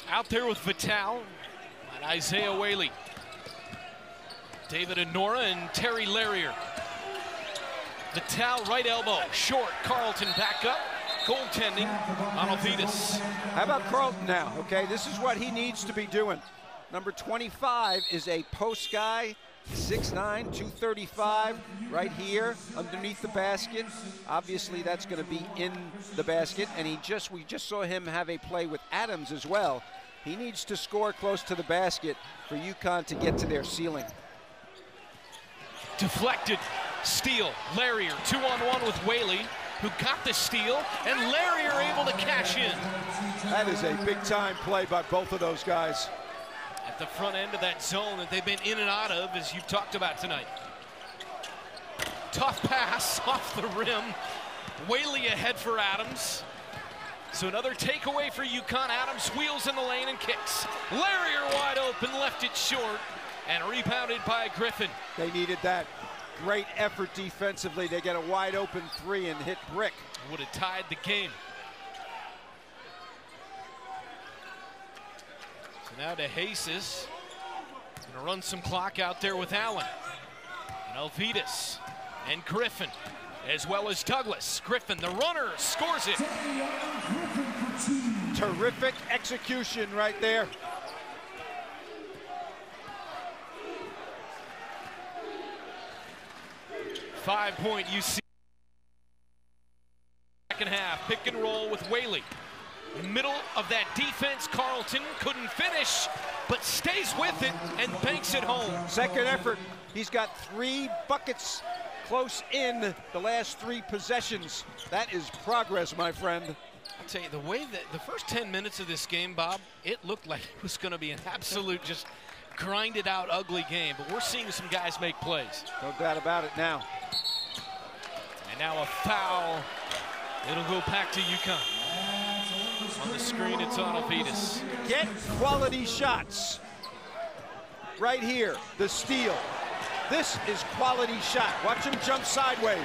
Out there with Vital and Isaiah Whaley. David Honora and Terry Larrier. Vital right elbow, short. Carleton back up. Goaltending on Alvidas. How about Carleton now? Okay, this is what he needs to be doing. Number 25 is a post guy, 6'9", 235, right here underneath the basket. Obviously, that's going to be in the basket, and we just saw him have a play with Adams as well. He needs to score close to the basket for UConn to get to their ceiling. Deflected, steal. Larrier 2-on-1 with Whaley, who got the steal, and Larrier able to cash in. That is a big-time play by both of those guys. At the front end of that zone that they've been in and out of, as you've talked about tonight. Tough pass off the rim. Whaley ahead for Adams. So another takeaway for UConn. Adams wheels in the lane and kicks. Larrier wide open, left it short, and rebounded by Griffin. They needed that. Great effort defensively. They get a wide open three and hit brick. Would have tied the game. So now DeJesus gonna run some clock out there with Allen. And Alvidas and Griffin, as well as Douglas. Griffin, the runner, scores it. Terrific execution right there. Five-point UCF. Second half, pick and roll with Whaley. Middle of that defense, Carleton couldn't finish, but stays with it and banks it home. Second effort. He's got 3 buckets close in the last 3 possessions. That is progress, my friend. I'll tell you, the way that the first 10 minutes of this game, Bob, it looked like it was going to be an absolute just grinded out ugly game, but we're seeing some guys make plays. No doubt about it now. And now a foul. It'll go back to UConn. On the screen, it's on Alvidas. Get quality shots. Right here, the steal. This is quality shot. Watch him jump sideways.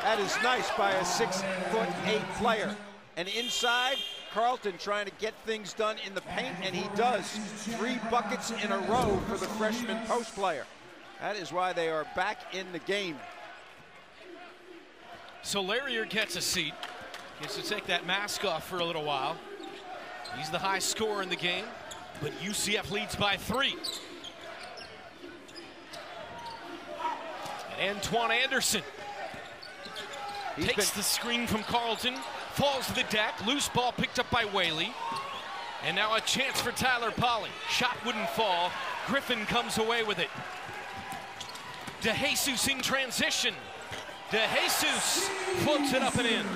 That is nice by a 6'8" player. And inside, Carleton trying to get things done in the paint, and he does. 3 buckets in a row for the freshman post player. That is why they are back in the game. So Larrier gets a seat. Gets to take that mask off for a little while. He's the high scorer in the game, but UCF leads by 3. And Antoine Anderson takes the screen from Carleton, falls to the deck, loose ball picked up by Whaley. And now a chance for Tyler Polley. Shot wouldn't fall. Griffin comes away with it. DeJesus in transition. DeJesus floats it up and in.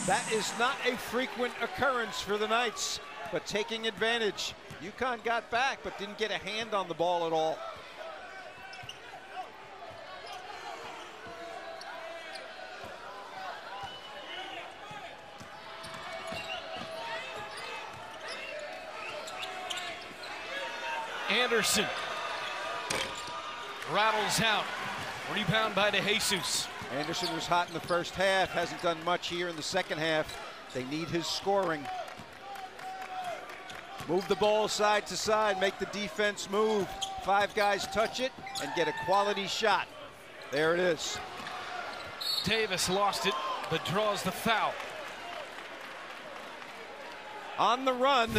That is not a frequent occurrence for the Knights, but taking advantage. UConn got back, but didn't get a hand on the ball at all. Anderson rattles out. Rebound by DeJesus. Anderson was hot in the first half, hasn't done much here in the second half. They need his scoring. Move the ball side to side, make the defense move. 5 guys touch it and get a quality shot. There it is. Davis lost it, but draws the foul. On the run,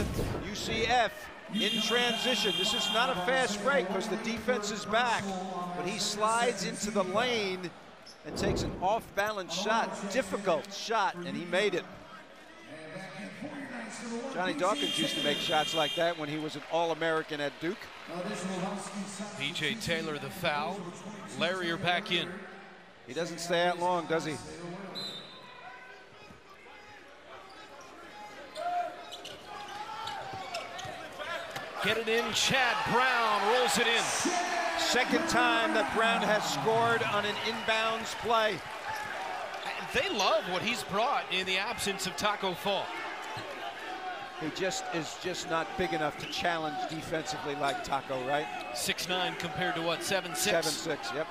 UCF in transition. This is not a fast break because the defense is back, but he slides into the lane and takes an off-balance shot, difficult shot, and he made it. Johnny Dawkins used to make shots like that when he was an All-American at Duke. B.J. Taylor the foul. Larrier back in. He doesn't stay out long, does he? Get it in. Chad Brown rolls it in. Second time that Brown has scored on an inbounds play. They love what he's brought in the absence of Taco Fall. He is just not big enough to challenge defensively like Taco, right? 6'9" compared to what, 7'6"? 7'6", yep.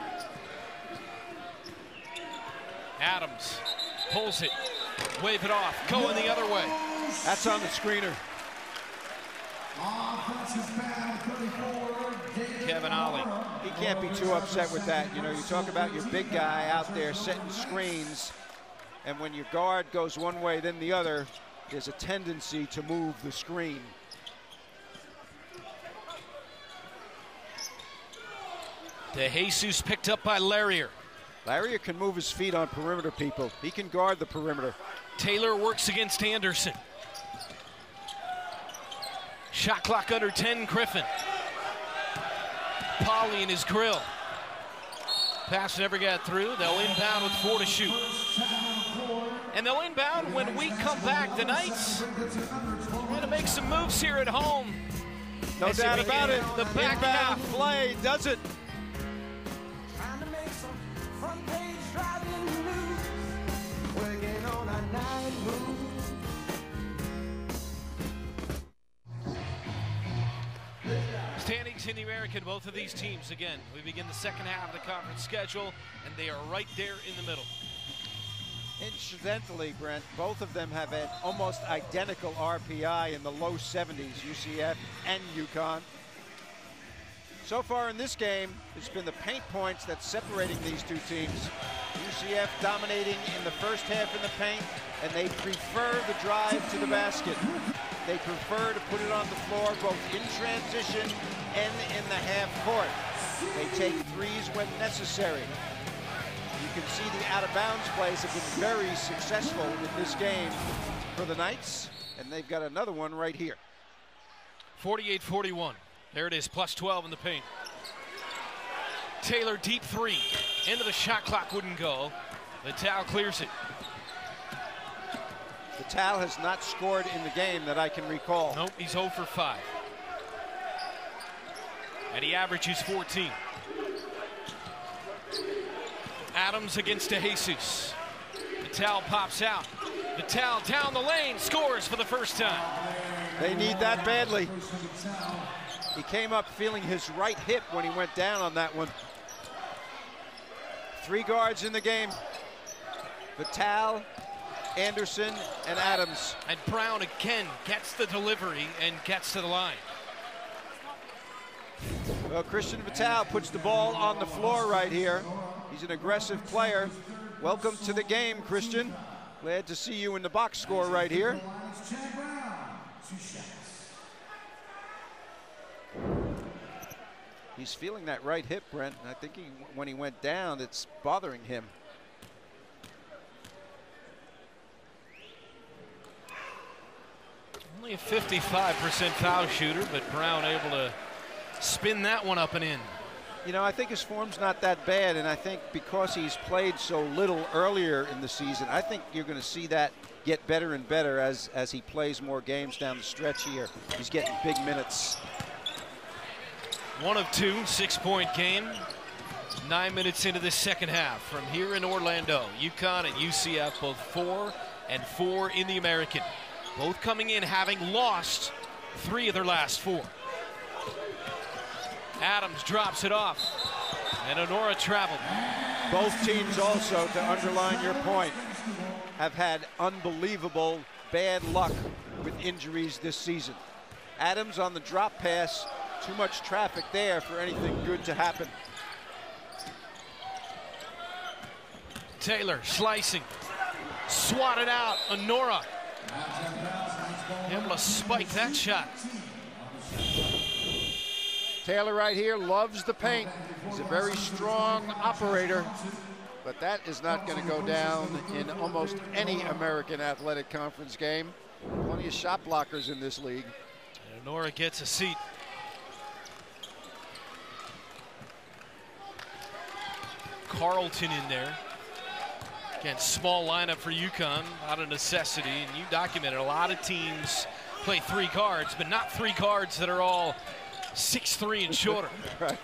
Adams pulls it, wave it off, going the other way. That's on the screener. Kevin Ollie. He can't be too upset with that. You know, you talk about your big guy out there setting screens, and when your guard goes one way then the other, there's a tendency to move the screen. DeJesus picked up by Larrier. Larrier can move his feet on perimeter people. He can guard the perimeter. Taylor works against Anderson. Shot clock under 10, Griffin. Polly in his grill. Pass never got through. They'll inbound with 4 to shoot. And they'll inbound when we come back. The Knights are going to make some moves here at home. No doubt about it. The back half play does it. Standings in the American, both of these teams, again, we begin the second half of the conference schedule, and they are right there in the middle. Incidentally, Brent, both of them have an almost identical RPI in the low 70s, UCF and UConn. So far in this game, it's been the paint points that's separating these two teams. UCF dominating in the first half in the paint, and they prefer the drive to the basket. They prefer to put it on the floor both in transition and in the half court. They take threes when necessary. You can see the out-of-bounds plays have been very successful in this game for the Knights, and they've got another one right here. 48-41. There it is, plus 12 in the paint. Taylor, deep three. Into the shot clock, wouldn't go. Vitale clears it. Vitale has not scored in the game that I can recall. Nope, he's 0 for 5. And he averages 14. Adams against DeJesus. Vitale pops out. Vitale down the lane, scores for the first time. They need that badly. He came up feeling his right hip when he went down on that one. 3 guards in the game. Vitale, Anderson, and Adams. And Brown again gets the delivery and gets to the line. Well, Christian Vitale puts the ball on the floor right here. He's an aggressive player. Welcome to the game, Christian. Glad to see you in the box score right here. He's feeling that right hip, Brent. I think when he went down, it's bothering him. Only a 55% foul shooter, but Brown able to spin that one up and in. You know, I think his form's not that bad, and I think because he's played so little earlier in the season, I think you're going to see that get better and better as he plays more games down the stretch here. He's getting big minutes. 1 of 2, 6-point game. 9 minutes into the second half from here in Orlando. UConn and UCF both 4 and 4 in the American. Both coming in having lost 3 of their last 4. Adams drops it off, and Honora traveled. Both teams also, to underline your point, have had unbelievable bad luck with injuries this season. Adams on the drop pass, too much traffic there for anything good to happen. Taylor slicing, swatted out, Honora. Able to spike that shot. Taylor right here loves the paint. He's a very strong operator, but that is not going to go down in almost any American Athletic Conference game. Plenty of shot blockers in this league. And Nora gets a seat. Carlton in there. Again, small lineup for UConn, out of necessity, and you documented a lot of teams play 3 guards, but not 3 guards that are all 6'3" and shorter. Right.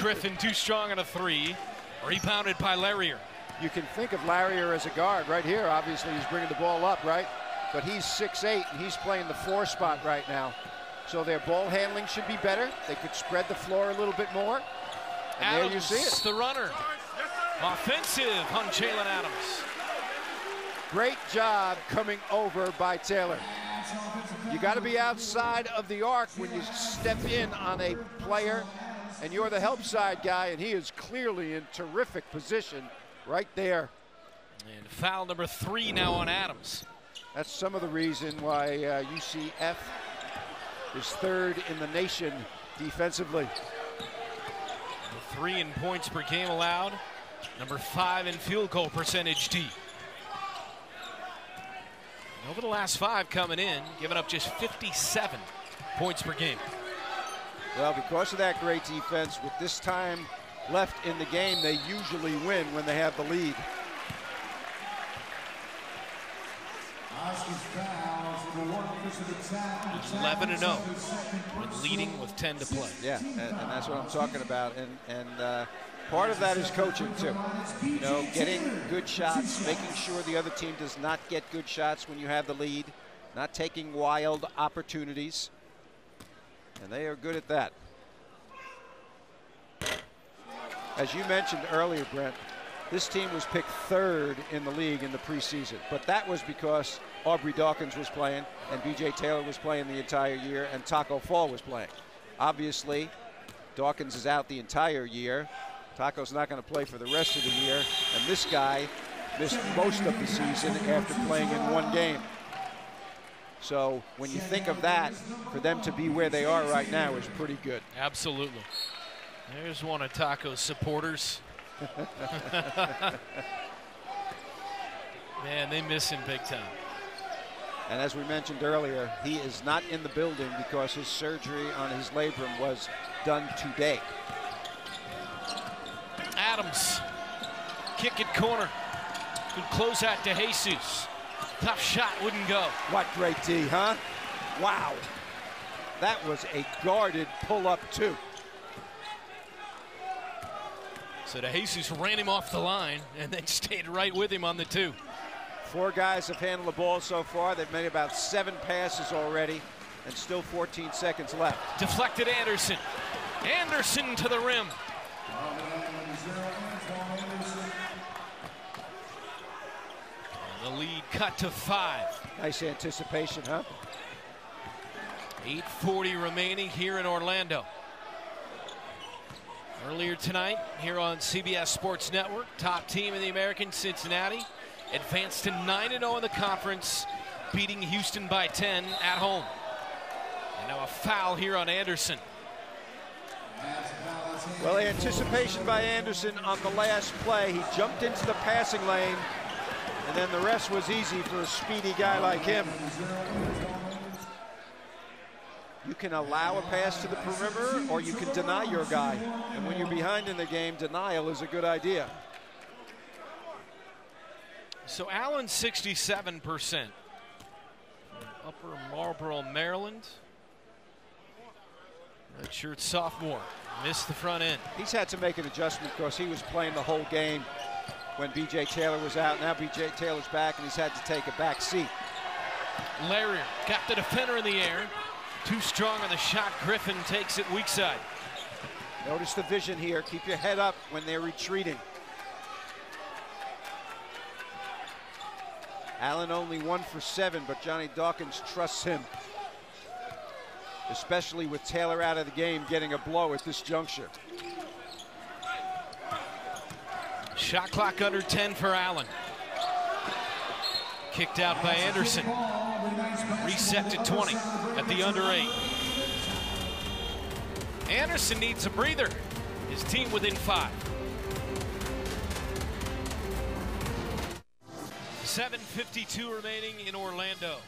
Griffin too strong on a 3, rebounded by Larrier. You can think of Larrier as a guard right here. Obviously, he's bringing the ball up, right? But he's 6'8", and he's playing the 4 spot right now. So their ball handling should be better. They could spread the floor a little bit more. And Adams, there you see it. The runner. Offensive on Jalen Adams. Great job coming over by Taylor. You got to be outside of the arc when you step in on a player, and you're the help side guy, and he is clearly in terrific position right there. And foul number 3 now on Adams. That's some of the reason why UCF is 3rd in the nation defensively. 3 in points per game allowed. Number 5 in field goal percentage D. Over the last 5 coming in, giving up just 57 points per game. Well, because of that great defense, with this time left in the game, they usually win when they have the lead. 11-0 when leading with 10 to play. Yeah, and that's what I'm talking about. And part of that is coaching too. You know, getting good shots, making sure the other team does not get good shots when you have the lead, not taking wild opportunities. And they are good at that. As you mentioned earlier, Brent, this team was picked 3rd in the league in the preseason, but that was because Aubrey Dawkins was playing and B.J. Taylor was playing the entire year and Taco Fall was playing. Obviously, Dawkins is out the entire year. Taco's not going to play for the rest of the year, and this guy missed most of the season after playing in 1 game. So when you think of that, for them to be where they are right now is pretty good. Absolutely. There's one of Taco's supporters. Man, they miss him big time. And as we mentioned earlier, he is not in the building because his surgery on his labrum was done today. Adams, kick it corner. Good close out to Jesus. Tough shot, wouldn't go. What great D, huh? Wow. That was a guarded pull-up too. So Jesus ran him off the line and then stayed right with him on the 2. 4 guys have handled the ball so far. They've made about 7 passes already, and still 14 seconds left. Deflected Anderson. Anderson to the rim. And the lead cut to 5. Nice anticipation, huh? 8:40 remaining here in Orlando. Earlier tonight, here on CBS Sports Network, top team in the American, Cincinnati, advanced to 9-0 in the conference, beating Houston by 10 at home. And now a foul here on Anderson. Well, anticipation by Anderson on the last play. He jumped into the passing lane, and then the rest was easy for a speedy guy like him. You can allow a pass to the perimeter, or you can deny your guy. And when you're behind in the game, denial is a good idea. So Allen 67%. Upper Marlboro, Maryland. Redshirt sophomore. Missed the front end. He's had to make an adjustment because he was playing the whole game when B.J. Taylor was out. Now B.J. Taylor's back, and he's had to take a back seat. Larrier got the defender in the air. Too strong on the shot. Griffin takes it weak side. Notice the vision here. Keep your head up when they're retreating. Allen only 1 for 7, but Johnny Dawkins trusts him, especially with Taylor out of the game, getting a blow at this juncture. Shot clock under 10 for Allen. Kicked out by Anderson. Reset to 20 at the under 8. Anderson needs a breather. His team within 5. 7:52 remaining in Orlando.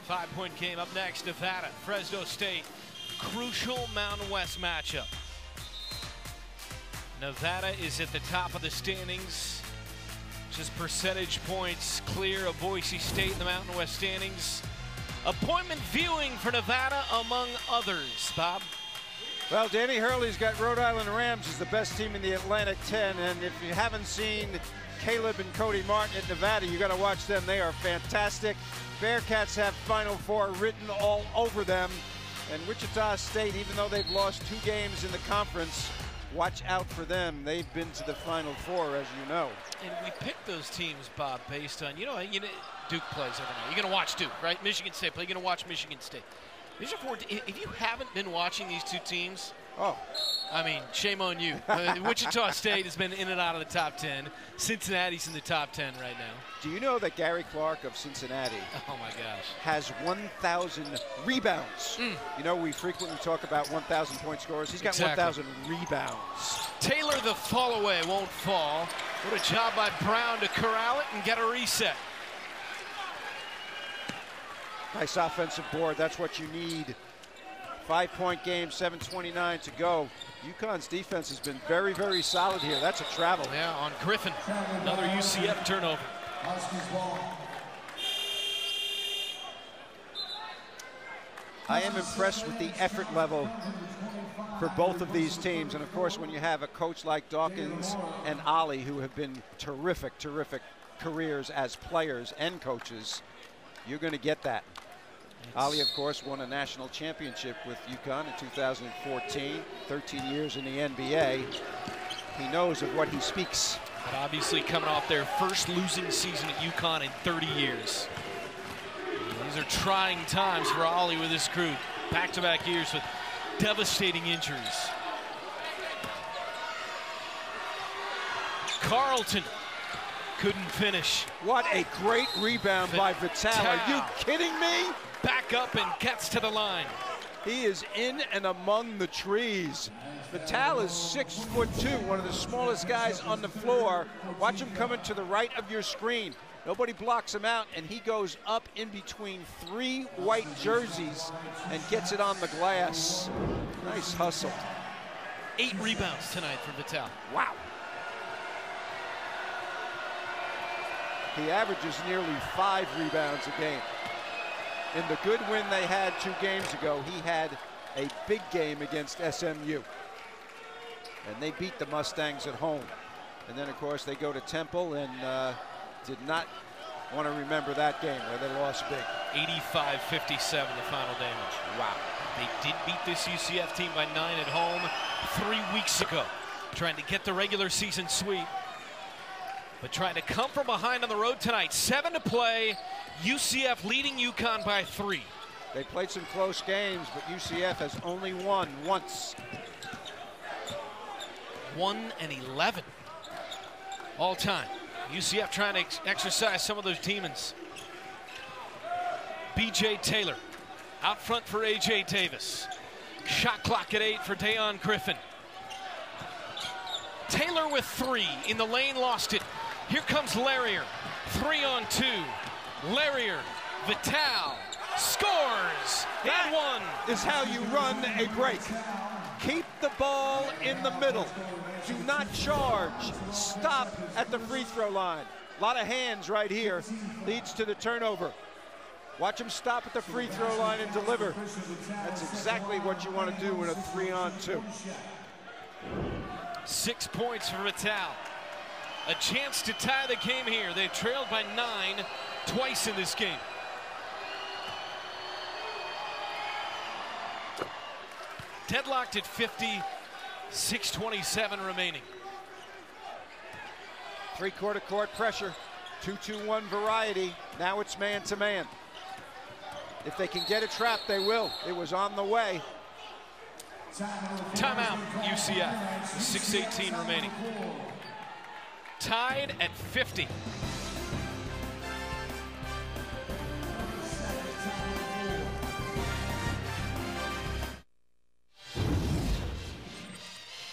5-point game up next. Nevada, Fresno State. Crucial Mountain West matchup. Nevada is at the top of the standings. Just percentage points clear of Boise State in the Mountain West standings. Appointment viewing for Nevada among others. Bob? Well, Danny Hurley's got Rhode Island Rams as the best team in the Atlantic 10, and if you haven't seen Caleb and Cody Martin at Nevada, you got to watch them. They are fantastic. Bearcats have Final Four written all over them, and Wichita State, even though they've lost 2 games in the conference, watch out for them. They've been to the Final Four, as you know. And we picked those teams, Bob, based on, you know, Duke plays every night. You're going to watch Duke, right? Michigan State play. You're going to watch Michigan State. These are 4. If you haven't been watching these 2 teams, I mean, shame on you. Wichita State has been in and out of the top 10. Cincinnati's in the top 10 right now. Do you know that Gary Clark of Cincinnati oh my gosh, has 1,000 rebounds? You know, we frequently talk about 1,000 point scorers. He's got 1,000 rebounds. Taylor, the fall away, won't fall. What a job by Brown to corral it and get a reset. Nice offensive board. That's what you need. 5-point game, 7:29 to go. UConn's defense has been very, very solid here. That's a travel. Yeah, on Griffin. Another UCF turnover. I am impressed with the effort level for both of these teams. And, of course, when you have a coach like Dawkins and Ollie, who have been terrific, terrific careers as players and coaches, you're going to get that. Ollie, of course, won a national championship with UConn in 2014, 13 years in the NBA. He knows of what he speaks. But obviously coming off their first losing season at UConn in 30 years. These are trying times for Ollie with his crew. Back-to-back years with devastating injuries. Carlton couldn't finish. What a great rebound by Vital. Are you kidding me? Back up and gets to the line. He is in and among the trees. Vital is 6'2", one of the smallest guys on the floor. Watch him coming to the right of your screen. Nobody blocks him out, and he goes up in between 3 white jerseys and gets it on the glass. Nice hustle. 8 rebounds tonight for Vital. Wow. He averages nearly 5 rebounds a game. In the good win they had 2 games ago, he had a big game against SMU. And they beat the Mustangs at home. And then, of course, they go to Temple and did not want to remember that game where they lost big. 85-57, the final damage. Wow. They did beat this UCF team by 9 at home 3 weeks ago, trying to get the regular season sweep. But trying to come from behind on the road tonight. 7 to play. UCF leading UConn by 3. They played some close games, but UCF has only won once. 1-11 all time. UCF trying to exercise some of those demons. B.J. Taylor out front for A.J. Davis. Shot clock at 8 for Dayon Griffin. Taylor with 3 in the lane, lost it. Here comes Larrier. 3-on-2. Larrier, Vital, scores, and 1. Is how you run a break. Keep the ball in the middle. Do not charge. Stop at the free throw line. A lot of hands right here. Leads to the turnover. Watch him stop at the free throw line and deliver. That's exactly what you want to do in a 3-on-2. 6 points for Vital. A chance to tie the game here. They trailed by 9 twice in this game. Deadlocked at 50, 6:27 remaining. 3-quarter court pressure, 2-2-1 variety. Now it's man-to-man. If they can get a trap, they will. It was on the way. Timeout, UCF. 6:18 remaining. Tied at 50.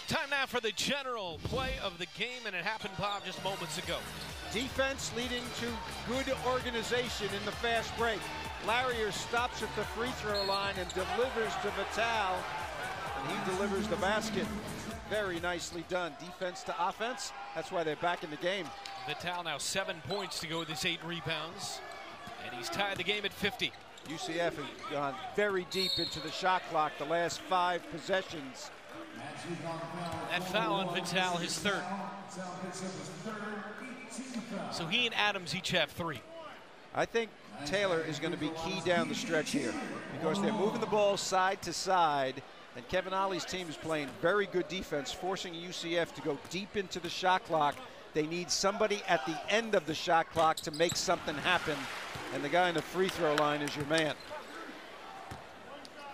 Time now for the general play of the game, and it happened, Bob, just moments ago. Defense leading to good organization in the fast break. Larrier stops at the free throw line and delivers to Vital, and he delivers the basket. Very nicely done. Defense to offense. That's why they're back in the game. Vital now 7 points to go with his 8 rebounds, and he's tied the game at 50. UCF has gone very deep into the shot clock the last 5 possessions. That foul on Vital, his 3rd. So he and Adams each have 3. I think Taylor is going to be key down the stretch here because they're moving the ball side to side, and Kevin Ollie's team is playing very good defense, forcing UCF to go deep into the shot clock. They need somebody at the end of the shot clock to make something happen, and the guy in the free throw line is your man.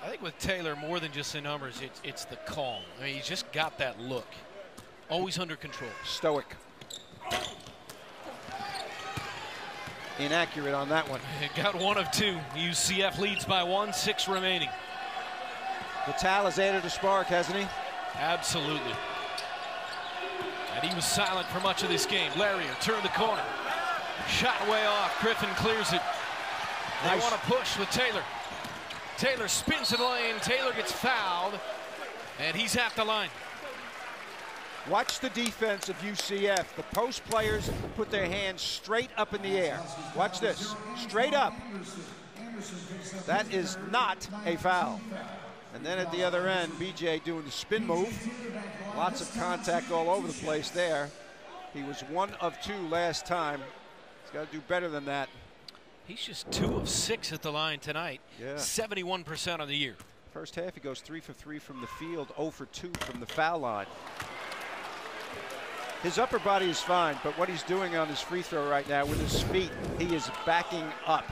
I think with Taylor, more than just the numbers, it's the calm. I mean, he's just got that look. Always under control. Stoic. Inaccurate on that one. Got 1 of 2. UCF leads by 1, 6 remaining. Vital has added a spark, hasn't he? Absolutely. And he was silent for much of this game. Larrier turned the corner. Shot way off. Griffin clears it. They Nice. want to push with Taylor. Taylor spins to the lane. Taylor gets fouled, and he's at the line. Watch the defense of UCF. The post players put their hands straight up in the air. Watch this. Straight up. That is not a foul. And then at the other end, BJ doing the spin move. Lots of contact all over the place there. He was 1 of 2 last time. He's got to do better than that. He's just 2 of 6 at the line tonight. Yeah. 71% on the year. First half, he goes 3 for 3 from the field, 0 for 2 from the foul line. His upper body is fine, but what he's doing on his free throw right now with his feet, he is backing up.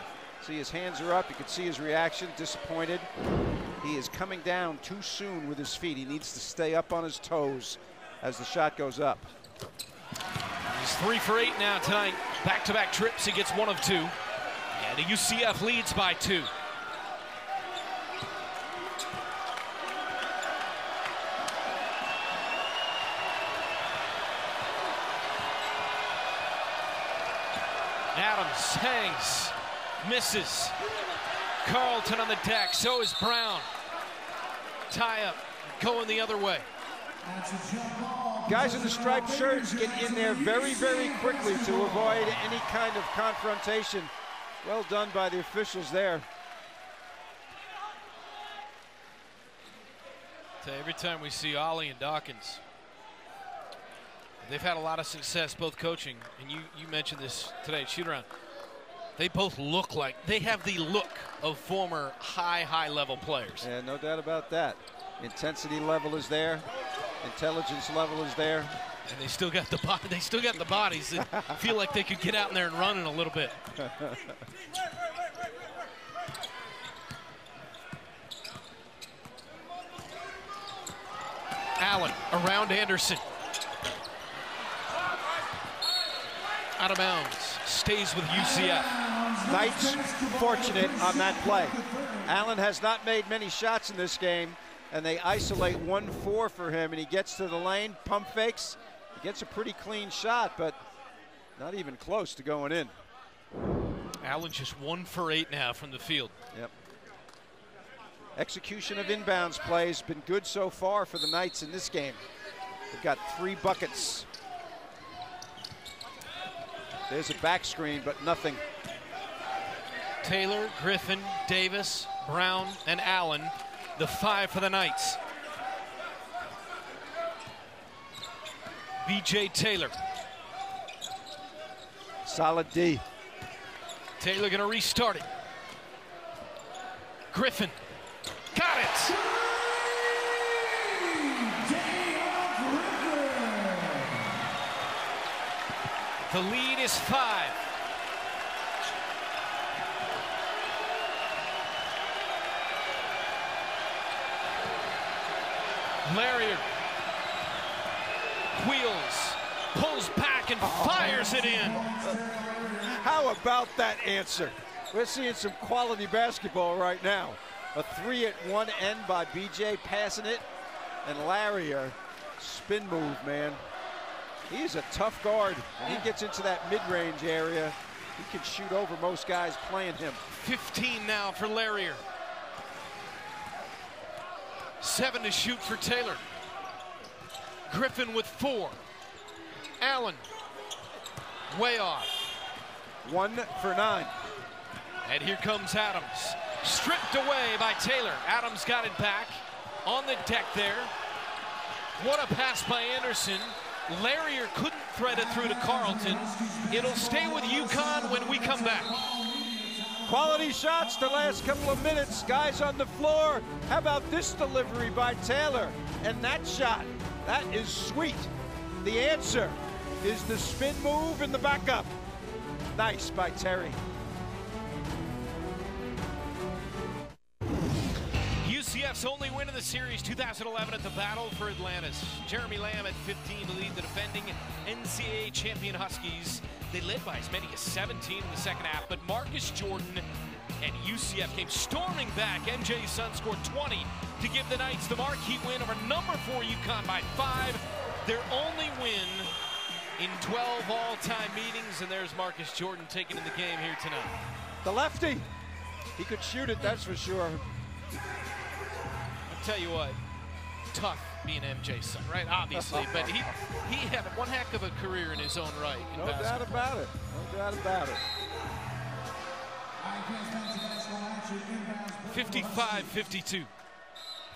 See, his hands are up. You can see his reaction, disappointed. He is coming down too soon with his feet. He needs to stay up on his toes as the shot goes up. He's 3 for 8 now tonight. Back-to-back trips. He gets 1 of 2. And the UCF leads by 2. Adams hangs, misses. Carlton on the deck, so is Brown. Tie up, going the other way. Guys in the striped shirts get in there very, very quickly to avoid any kind of confrontation. Well done by the officials there. Every time we see Ollie and Dawkins, they've had a lot of success both coaching, and you mentioned this today at shoot around. They both look like, they have the look of former high level players. Yeah, no doubt about that. Intensity level is there, intelligence level is there. And they still got the bodies that feel like they could get out in there and run in a little bit. Allen around Anderson. Out of bounds. Stays with UCF. Knights fortunate on that play. Allen has not made many shots in this game, and they isolate 1-4 for him, and he gets to the lane, pump fakes. He gets a pretty clean shot, but not even close to going in. Allen just 1 for 8 now from the field. Yep. Execution of inbounds plays been good so far for the Knights in this game. They've got 3 buckets. There's a back screen, but nothing. Taylor, Griffin, Davis, Brown, and Allen, the 5 for the Knights. B.J. Taylor. Solid D. Taylor gonna restart it. Griffin, got it! The lead is 5. Larrier wheels, pulls back and fires it in. How about that answer? We're seeing some quality basketball right now. A 3 at one end by BJ passing it, and Larrier, spin move, man. He's a tough guard. When he gets into that mid-range area, He can shoot over most guys playing him. 15 now for Larrier. 7 to shoot for Taylor. Griffin with 4. Allen, way off. 1 for 9. And here comes Adams. Stripped away by Taylor. Adams got it back on the deck there. What a pass by Anderson. Larrier couldn't thread it through to Carlton. It'll stay with UConn when we come back. Quality shots the last couple of minutes. Guys on the floor. How about this delivery by Taylor? And that shot, that is sweet. The answer is the spin move in the backup. Nice by Terry. UCF's only win in the series, 2011 at the Battle for Atlantis. Jeremy Lamb at 15 to lead the defending NCAA champion Huskies. They led by as many as 17 in the second half, but Marcus Jordan and UCF came storming back. MJ's son scored 20 to give the Knights the marquee win over number 4 UConn by 5. Their only win in 12 all-time meetings, and there's Marcus Jordan taking in the game here tonight. The lefty. He could shoot it, that's for sure. I'll tell you what, tough being MJ's son, right? Obviously, but he had one heck of a career in his own right in No basketball. doubt about it. No doubt about it. 55-52.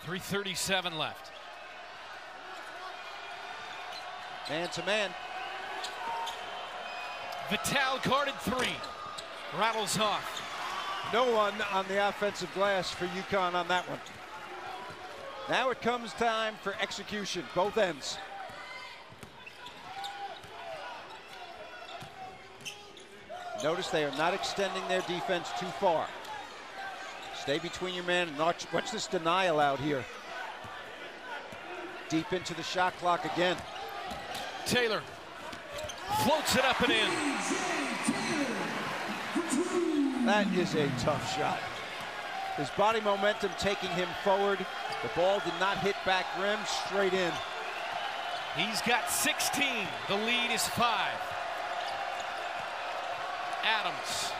3:37 left. Man to man. Vital guarded 3. Rattles off. No one on the offensive glass for UConn on that one. Now it comes time for execution, both ends. Notice they are not extending their defense too far. Stay between your man and watch this denial out here. Deep into the shot clock again. Taylor floats it up and in. That is a tough shot. His body momentum taking him forward. The ball did not hit back rim, straight in. He's got 16. The lead is 5. Adams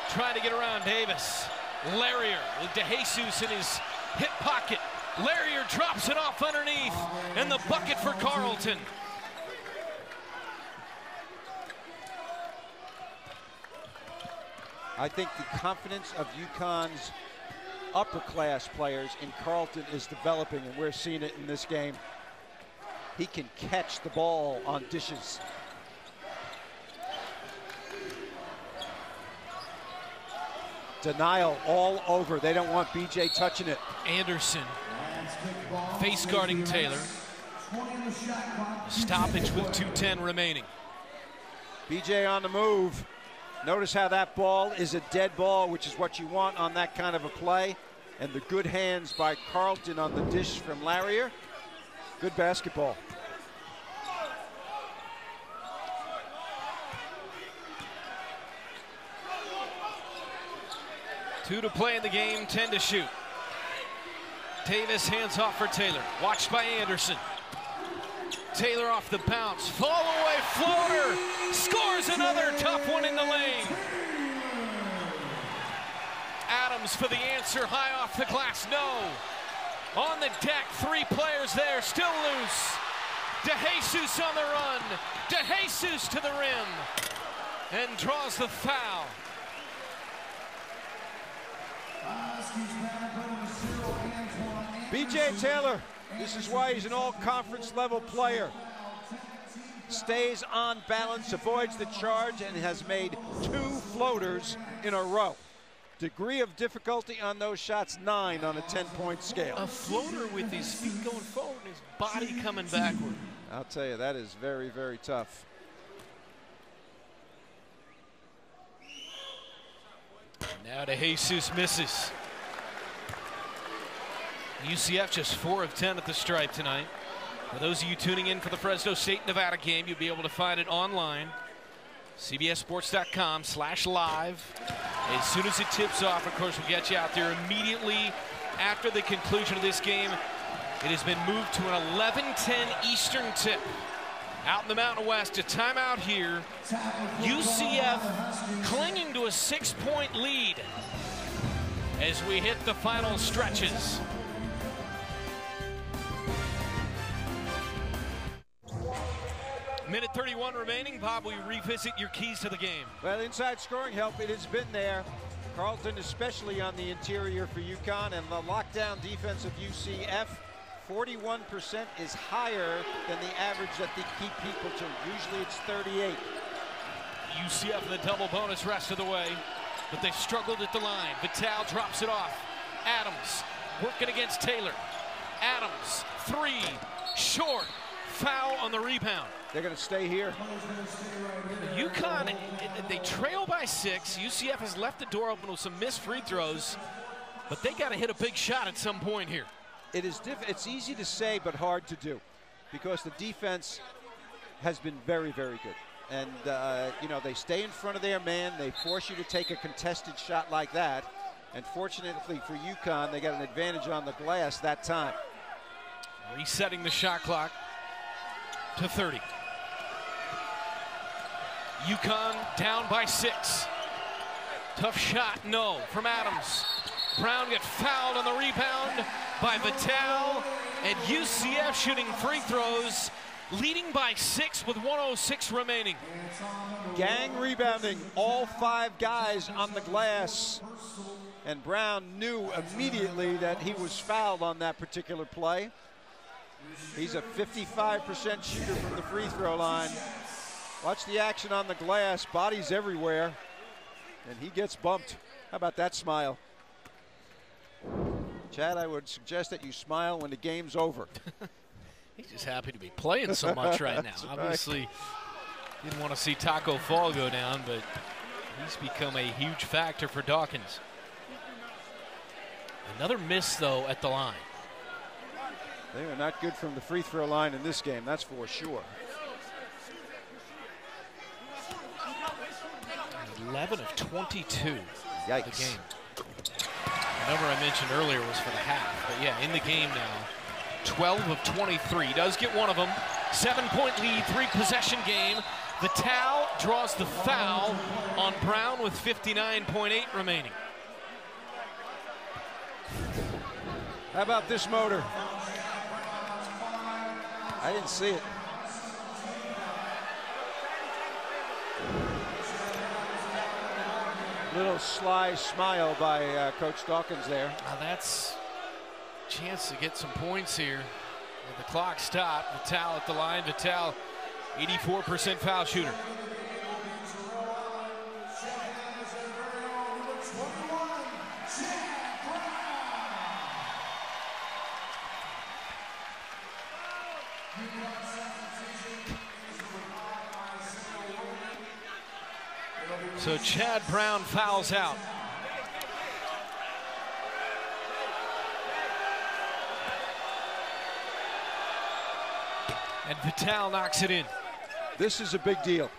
trying to get around Davis. Larrier with DeJesus in his hip pocket. Larrier drops it off underneath, and the bucket for Carlton. I think the confidence of UConn's upper class players in Carlton is developing, and we're seeing it in this game. He can catch the ball on dishes. Denial all over. They don't want BJ touching it. Anderson face guarding Taylor. Stoppage with 2:10 remaining. BJ on the move. Notice how that ball is a dead ball, which is what you want on that kind of a play. And the good hands by Carlton on the dish from Larrier. Good basketball. Two to play in the game, 10 to shoot. Davis hands off for Taylor, watched by Anderson. Taylor off the bounce, fall away floater, scores another tough one in the lane. Adams for the answer, high off the glass, no. On the deck, 3 players there, still loose. DeJesus on the run, DeJesus to the rim, and draws the foul. BJ Taylor, this is why he's an all-conference level player. Stays on balance, avoids the charge, and has made 2 floaters in a row. Degree of difficulty on those shots, 9 on a 10-point scale. A floater with his feet going forward and his body coming backward. I'll tell you, that is very, very tough. Now DeJesus misses. UCF just 4 of 10 at the stripe tonight. For those of you tuning in for the Fresno State-Nevada game, you'll be able to find it online. CBSSports.com/live. As soon as it tips off, of course, we'll get you out there immediately after the conclusion of this game. It has been moved to an 11:10 Eastern tip. Out in the Mountain West, a timeout here. UCF clinging to a 6-point lead as we hit the final stretches. Minute 31 remaining. Bob, we revisit your keys to the game. Well, inside scoring help, it has been there. Carlton especially on the interior for UConn, and the lockdown defense of UCF, 41% is higher than the average that they keep people to. Usually it's 38. UCF in the double bonus rest of the way, but they struggled at the line. Vitale drops it off. Adams working against Taylor. Adams, 3, short, foul on the rebound. They're going to stay here. UConn, they trail by 6. UCF has left the door open with some missed free throws, but they got to hit a big shot at some point here. It's easy to say, but hard to do, because the defense has been very, very good. And, you know, they stay in front of their man. They force you to take a contested shot like that. And fortunately for UConn, they got an advantage on the glass that time. Resetting the shot clock to 30. UConn down by 6. Tough shot, no, from Adams. Brown gets fouled on the rebound by Vitale, and UCF shooting free throws, leading by 6 with 1:06 remaining. Gang rebounding, all 5 guys on the glass. And Brown knew immediately that he was fouled on that particular play. He's a 55% shooter from the free throw line. Watch the action on the glass, bodies everywhere, and he gets bumped. How about that smile? Chad, I would suggest that you smile when the game's over. He's just happy to be playing so much right now. Obviously, didn't want to see Taco Fall go down, but he's become a huge factor for Dawkins. Another miss, though, at the line. They are not good from the free throw line in this game, that's for sure. 11 of 22 Yikes. the game. The number I mentioned earlier was for the half, but yeah, in the game now, 12 of 23. Does get one of them. 7-point lead, 3-possession game. Vitale draws the foul on Brown with 59.8 remaining. How about this motor? I didn't see it. Little sly smile by Coach Dawkins there. Now that's a chance to get some points here. With the clock stopped, Vitale at the line. Vitale, 84% foul shooter. So Chad Brown fouls out. And Vitale knocks it in. This is a big deal.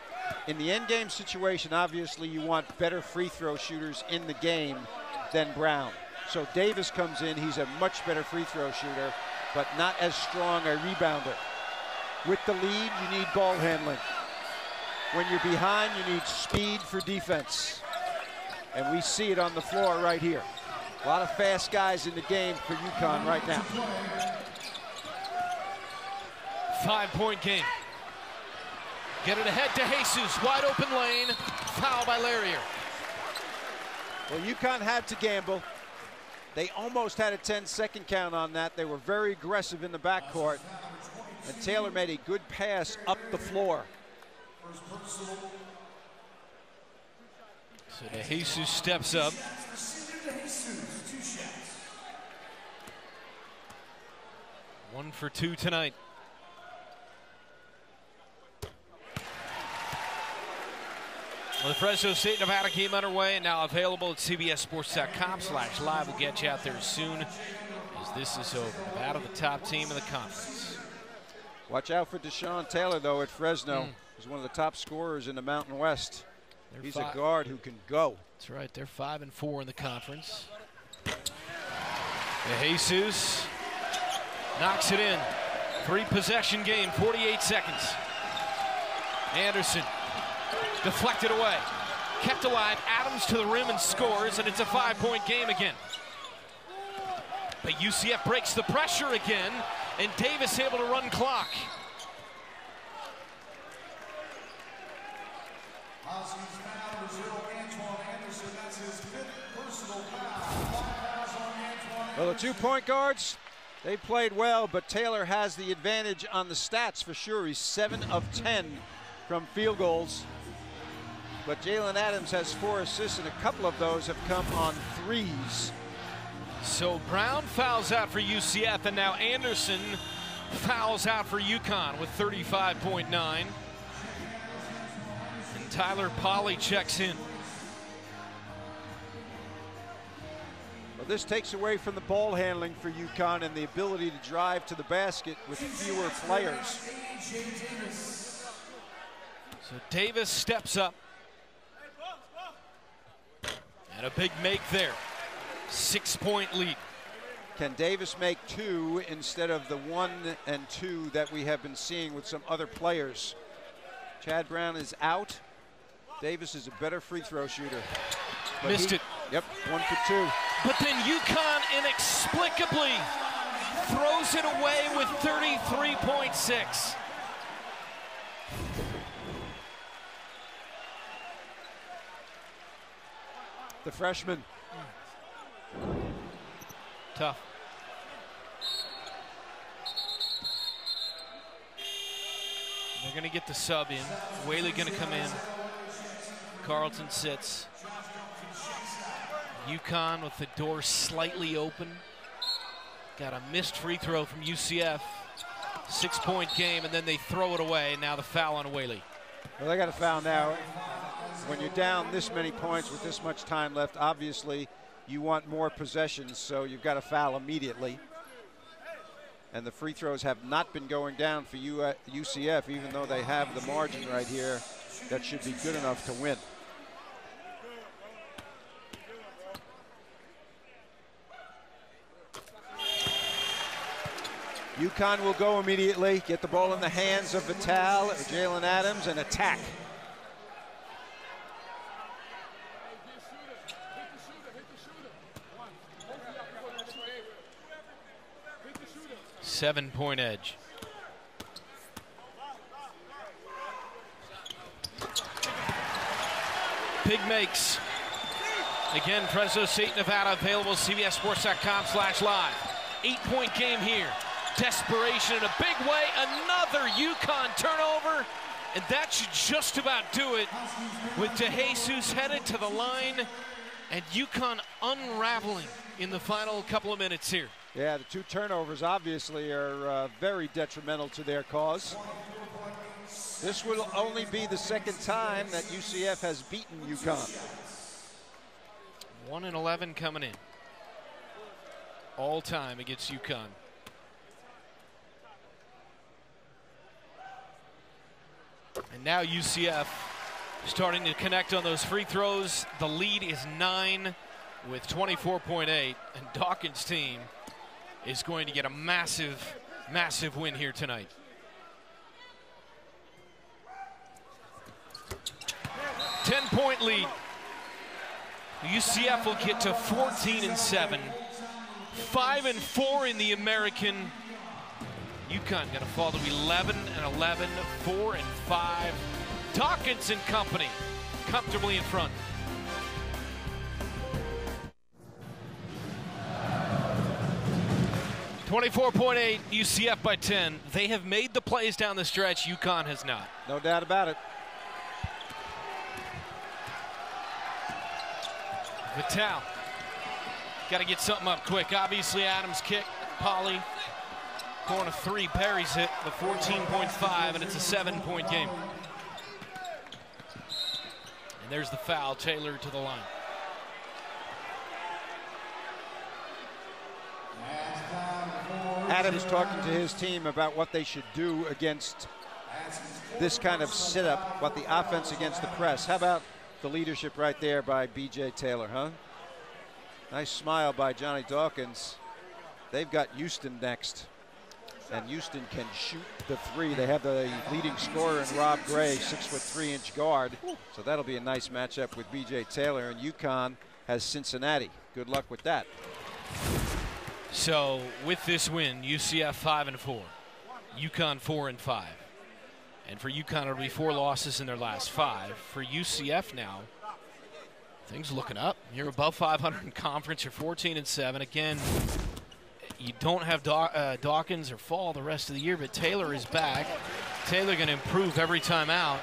In the end game situation, obviously you want better free throw shooters in the game than Brown. So Davis comes in, he's a much better free throw shooter, but not as strong a rebounder. With the lead, you need ball handling. When you're behind, you need speed for defense. And we see it on the floor right here. A lot of fast guys in the game for UConn right now. 5-point game. Get it ahead to Jesus, wide open lane, foul by Larrier. Well, UConn had to gamble. They almost had a 10-second count on that. They were very aggressive in the backcourt. And Taylor made a good pass up the floor. So Jesus steps up. One for 2 tonight. Well, the Fresno State Nevada game underway and now available at CBSSports.com/live. We'll get you out there soon as this is over. Nevada, the top team in the conference. Watch out for Deshaun Taylor, though, at Fresno. He's one of the top scorers in the Mountain West. He's a guard who can go. That's right. They're 5-4 in the conference. Jesus knocks it in. 3-possession game, 48 seconds. Anderson deflected away. Kept alive. Adams to the rim and scores, and it's a 5-point game again. But UCF breaks the pressure again, and Davis able to run clock. Well, the 2 point guards, they played well, but Taylor has the advantage on the stats for sure. He's 7 of 10 from field goals. But Jalen Adams has 4 assists, and a couple of those have come on threes. So Brown fouls out for UCF, and now Anderson fouls out for UConn with 35.9. And Tyler Polley checks in. Well, this takes away from the ball handling for UConn and the ability to drive to the basket with fewer players. So Davis steps up. And a big make there. 6-point lead. Can Davis make 2 instead of the 1 and 2 that we have been seeing with some other players? Chad Brown is out. Davis is a better free throw shooter. But missed it. Yep, 1 for 2. But then UConn inexplicably throws it away with 33.6. The freshman. Tough. They're going to get the sub in. Whaley going to come in. Carlton sits. UConn with the door slightly open. Got a missed free throw from UCF. 6-point game, and then they throw it away, and now the foul on Whaley. Well, they got a foul now. When you're down this many points with this much time left, obviously you want more possessions, so you've got to foul immediately. And the free throws have not been going down for UCF, even though they have the margin right here that should be good enough to win. UConn will go immediately, get the ball in the hands of Vital or Jalen Adams, and attack. Seven-point edge. Big makes. Again, Fresno State, Nevada, available CBSSports.com/live. 8-point game here. Desperation in a big way. Another UConn turnover. And that should just about do it with DeJesus headed to the line and UConn unraveling in the final couple of minutes here. Yeah, the 2 turnovers obviously are very detrimental to their cause. This will only be the 2nd time that UCF has beaten UConn. 1-11 coming in. All time against UConn. And now UCF starting to connect on those free throws. The lead is 9 with 24.8, and Dawkins' team is going to get a massive, massive win here tonight. Ten-point lead. UCF will get to 14-7, 5-4 in the American. UConn going to fall to 11-11, 4-5. Dawkins and company comfortably in front. .8, UCF by 10. They have made the plays down the stretch. UConn has not. No doubt about it. Vital. Got to get something up quick. Obviously, Adams kick. Polley. Corner 3. Perry's hit the 14.5, and it's a 7-point game. And there's the foul. Taylor to the line. Adams talking to his team about what they should do against this kind of sit-up, what the offense against the press. How about the leadership right there by B.J. Taylor, huh? Nice smile by Johnny Dawkins. They've got Houston next. and Houston can shoot the three. They have the leading scorer in Rob Gray, 6'3" guard. So that'll be a nice matchup with B.J. Taylor. And UConn has Cincinnati. Good luck with that. So with this win, UCF 5-4, UConn 4-5. And for UConn, it'll be 4 losses in their last 5. For UCF now, things looking up. You're above 500 in conference. You're 14-7. Again, you don't have Dawkins or Fall the rest of the year, but Taylor is back. Taylor going to improve every time out.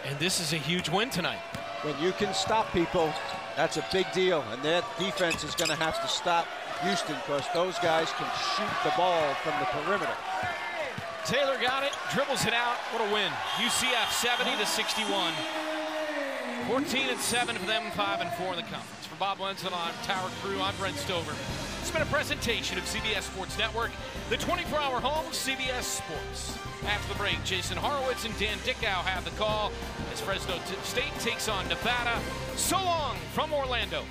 And this is a huge win tonight. When you can stop people, that's a big deal. And that defense is going to have to stop Houston because those guys can shoot the ball from the perimeter. Taylor got it, dribbles it out. What a win. UCF 70-61. 14-7 for them, 5-4 in the conference. For Bob Wenzel on Tower Crew, I'm Brent Stover. It's been a presentation of CBS Sports Network, the 24-hour home of CBS Sports. After the break, Jason Horowitz and Dan Dickow have the call as Fresno State takes on Nevada. So long from Orlando.